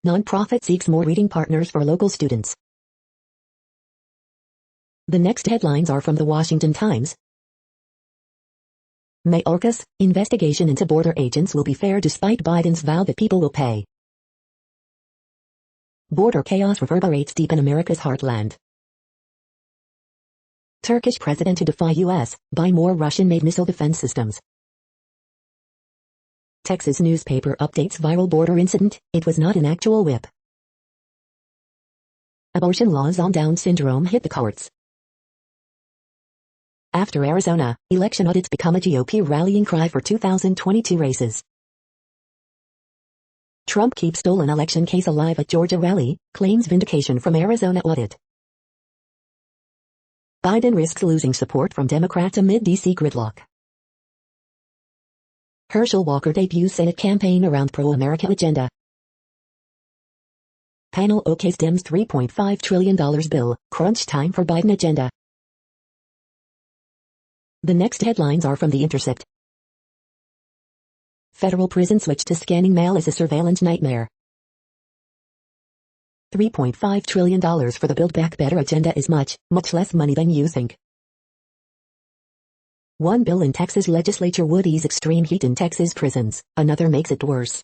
Nonprofit seeks more reading partners for local students. The next headlines are from the Washington Times. Mayorkas, investigation into border agents will be fair despite Biden's vow that people will pay. Border chaos reverberates deep in America's heartland. Turkish president to defy U.S., buy more Russian-made missile defense systems. Texas newspaper updates viral border incident, it was not an actual whip. Abortion laws on Down syndrome hit the courts. After Arizona, election audits become a GOP rallying cry for 2022 races. Trump keeps stolen election case alive at Georgia rally, claims vindication from Arizona audit. Biden risks losing support from Democrats amid D.C. gridlock. Herschel Walker debuts Senate campaign around pro-America agenda. Panel OKs Dems $3.5 trillion bill, crunch time for Biden agenda. The next headlines are from The Intercept. Federal prison switch to scanning mail is a surveillance nightmare. $3.5 trillion for the Build Back Better agenda is much less money than you think. One bill in Texas legislature would ease extreme heat in Texas prisons, another makes it worse.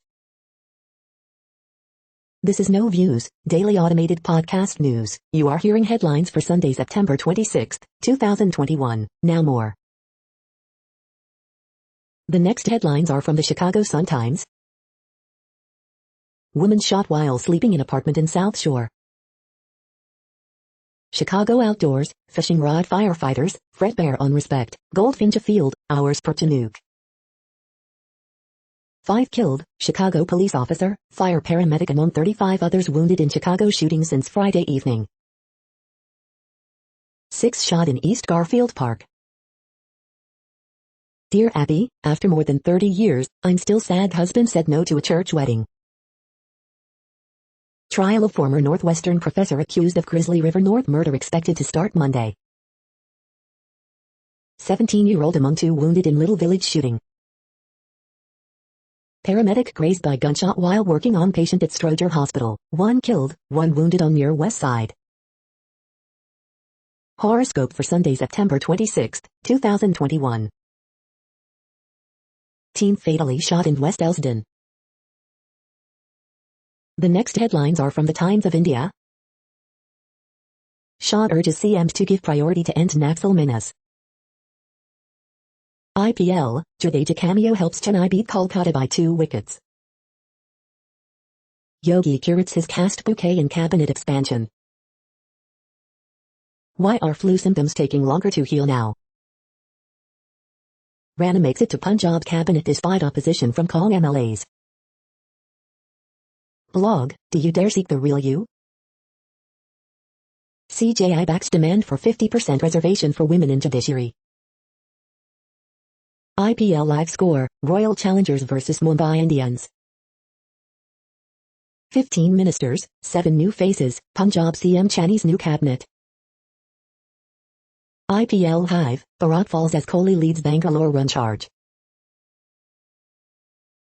This is No Views, daily automated podcast news. You are hearing headlines for Sunday, September 26, 2021. Now more. The next headlines are from the Chicago Sun-Times. Woman shot while sleeping in apartment in South Shore. Chicago outdoors, fishing rod firefighters, Fredbear on respect, Goldfinch afield, hours per Chinook. 5 killed, Chicago police officer, fire paramedic among 35 others wounded in Chicago shooting since Friday evening. 6 shot in East Garfield Park. Dear Abby, after more than 30 years, I'm still sad husband said no to a church wedding. Trial of former Northwestern professor accused of Grizzly River North murder expected to start Monday. 17-year-old among 2 wounded in Little Village shooting. Paramedic grazed by gunshot while working on patient at Stroger Hospital. 1 killed, 1 wounded on near West Side. Horoscope for Sunday, September 26, 2021. Teen fatally shot in West Elsdon. The next headlines are from the Times of India. Shah urges CM to give priority to end Naxal menace. IPL, Jadeja cameo helps Chennai beat Kolkata by 2 wickets. Yogi curates his caste bouquet in cabinet expansion. Why are flu symptoms taking longer to heal now? Rana makes it to Punjab cabinet despite opposition from Kong MLAs. Blog, do you dare seek the real you? CJI backs demand for 50% reservation for women in judiciary. IPL live score, Royal Challengers vs Mumbai Indians. 15 ministers, 7 new faces, Punjab CM Channi's new cabinet. IPL Hive, Bharat falls as Kohli leads Bangalore run charge.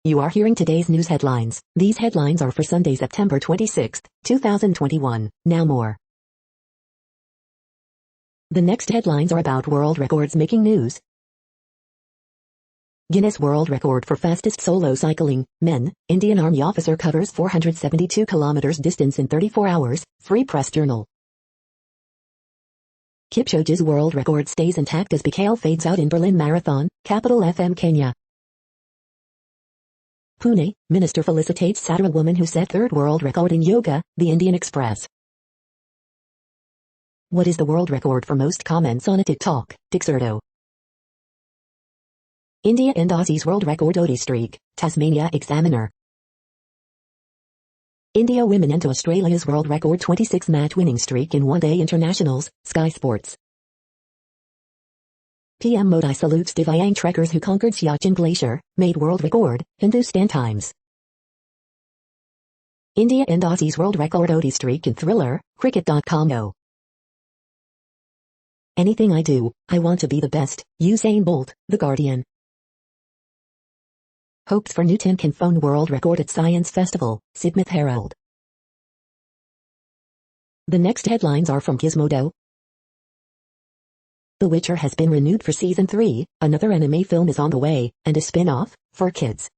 You are hearing today's news headlines. These headlines are for Sunday, September 26, 2021. Now more. The next headlines are about world records making news. Guinness World Record for fastest solo cycling, men, Indian Army officer covers 472 kilometers distance in 34 hours, Free Press Journal. Kipchoge's world record stays intact as Bikale fades out in Berlin Marathon, capital FM Kenya. Pune, minister felicitates Satara woman who set third world record in yoga, the Indian Express. What is the world record for most comments on a TikTok, Dixerto? India and Aussie's world record ODI streak, Tasmania Examiner. India women into Australia's world record 26-match winning streak in one-day internationals, Sky Sports. PM Modi salutes Divyang trekkers who conquered Siachen Glacier, made world record, Hindustan Times. India and Aussie's world record ODI streak in Thriller, Cricket.com. Anything I do, I want to be the best, Usain Bolt, The Guardian. Hopes for new tin can phone world record at Science Festival, Sidmouth Herald. The next headlines are from Gizmodo. The Witcher has been renewed for Season 3, another anime film is on the way, and a spin-off, for kids.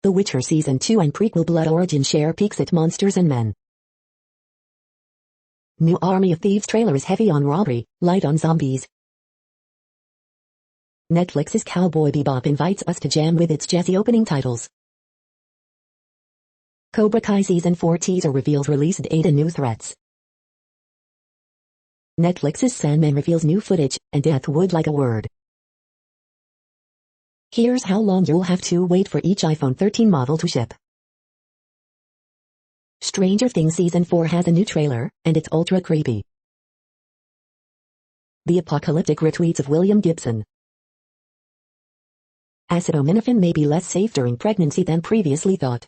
The Witcher Season 2 and prequel Blood Origin share peaks at Monsters and Men. New Army of Thieves trailer is heavy on robbery, light on zombies. Netflix's Cowboy Bebop invites us to jam with its jazzy opening titles. Cobra Kai Season 4 teaser reveals release date and new threats. Netflix's Sandman reveals new footage, and death would like a word. Here's how long you'll have to wait for each iPhone 13 model to ship. Stranger Things Season 4 has a new trailer, and it's ultra creepy. The apocalyptic retweets of William Gibson. Acetaminophen may be less safe during pregnancy than previously thought.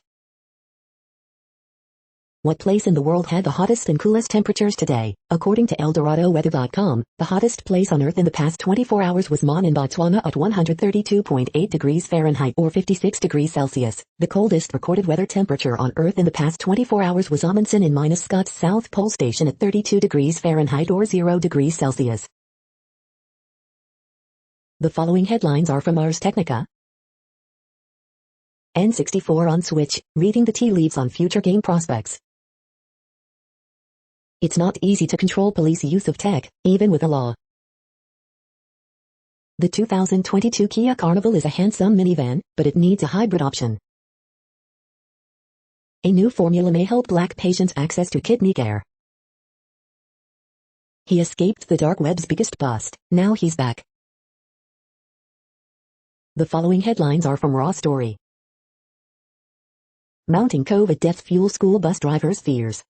What place in the world had the hottest and coolest temperatures today? According to ElDoradoWeather.com, the hottest place on Earth in the past 24 hours was Mon in Botswana at 132.8 degrees Fahrenheit or 56 degrees Celsius. The coldest recorded weather temperature on Earth in the past 24 hours was Amundsen in Minuscott's South Pole Station at 32 degrees Fahrenheit or 0 degrees Celsius. The following headlines are from Ars Technica. N64 on Switch, reading the tea leaves on future game prospects. It's not easy to control police use of tech, even with a law. The 2022 Kia Carnival is a handsome minivan, but it needs a hybrid option. A new formula may help Black patients access to kidney care. He escaped the dark web's biggest bust, now he's back. The following headlines are from Raw Story. Mounting COVID death fuels school bus drivers' fears.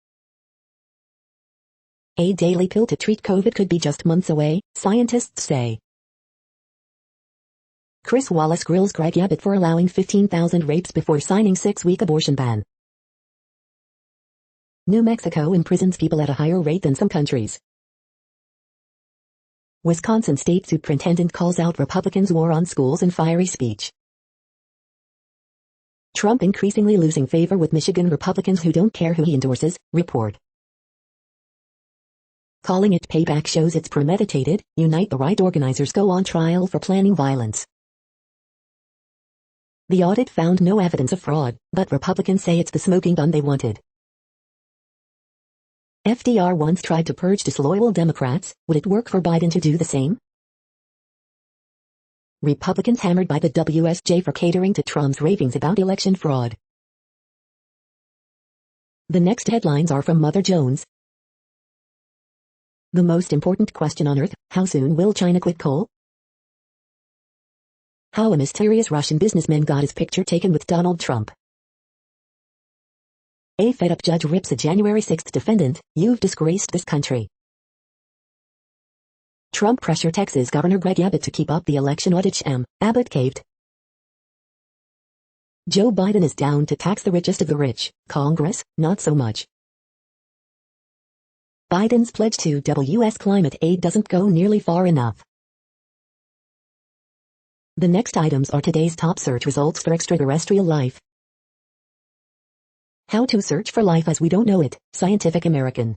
A daily pill to treat COVID could be just months away, scientists say. Chris Wallace grills Greg Abbott for allowing 15,000 rapes before signing 6-week abortion ban. New Mexico imprisons people at a higher rate than some countries. Wisconsin state superintendent calls out Republicans' war on schools and fiery speech. Trump increasingly losing favor with Michigan Republicans who don't care who he endorses, report. Calling it payback shows it's premeditated, Unite the Right organizers go on trial for planning violence. The audit found no evidence of fraud, but Republicans say it's the smoking gun they wanted. FDR once tried to purge disloyal Democrats, would it work for Biden to do the same? Republicans hammered by the WSJ for catering to Trump's ravings about election fraud. The next headlines are from Mother Jones. The most important question on Earth, how soon will China quit coal? How a mysterious Russian businessman got his picture taken with Donald Trump. A fed-up judge rips a January 6 defendant, you've disgraced this country. Trump pressure Texas Governor Greg Abbott to keep up the election audit. Abbott caved. Joe Biden is down to tax the richest of the rich, Congress, not so much. Biden's pledge to U.S. climate aid doesn't go nearly far enough. The next items are today's top search results for extraterrestrial life. How to search for life as we don't know it, Scientific American.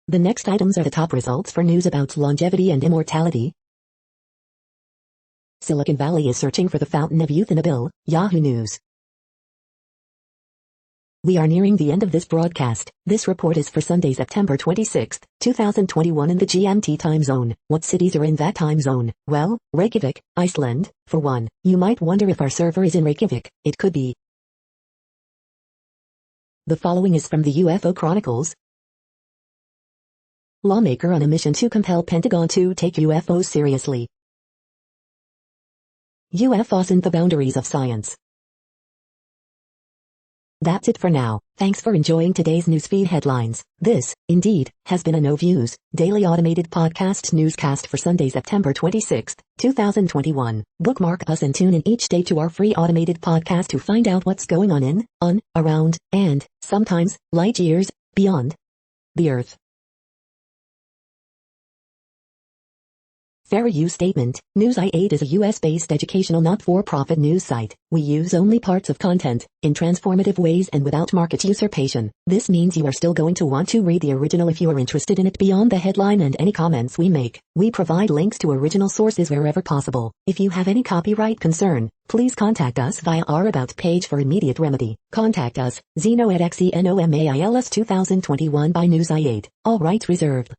The next items are the top results for news about longevity and immortality. Silicon Valley is searching for the fountain of youth in a bill, Yahoo News. We are nearing the end of this broadcast. This report is for Sunday, September 26, 2021 in the GMT time zone. What cities are in that time zone? Well, Reykjavik, Iceland, for one. You might wonder if our server is in Reykjavik. It could be. The following is from the UFO Chronicles. Lawmaker on a mission to compel Pentagon to take UFOs seriously. UFOs and the boundaries of science. That's it for now. Thanks for enjoying today's newsfeed headlines. This, indeed, has been a No Views, daily automated podcast newscast for Sunday, September 26, 2021. Bookmark us and tune in each day to our free automated podcast to find out what's going on, around, and, sometimes, light years, beyond the Earth. Fair use statement. News I8 is a US-based educational not-for-profit news site. We use only parts of content, in transformative ways and without market usurpation. This means you are still going to want to read the original if you are interested in it beyond the headline and any comments we make. We provide links to original sources wherever possible. If you have any copyright concern, please contact us via our About page for immediate remedy. Contact us, Zeno at XENOMAILS 2021 by News I8. All rights reserved.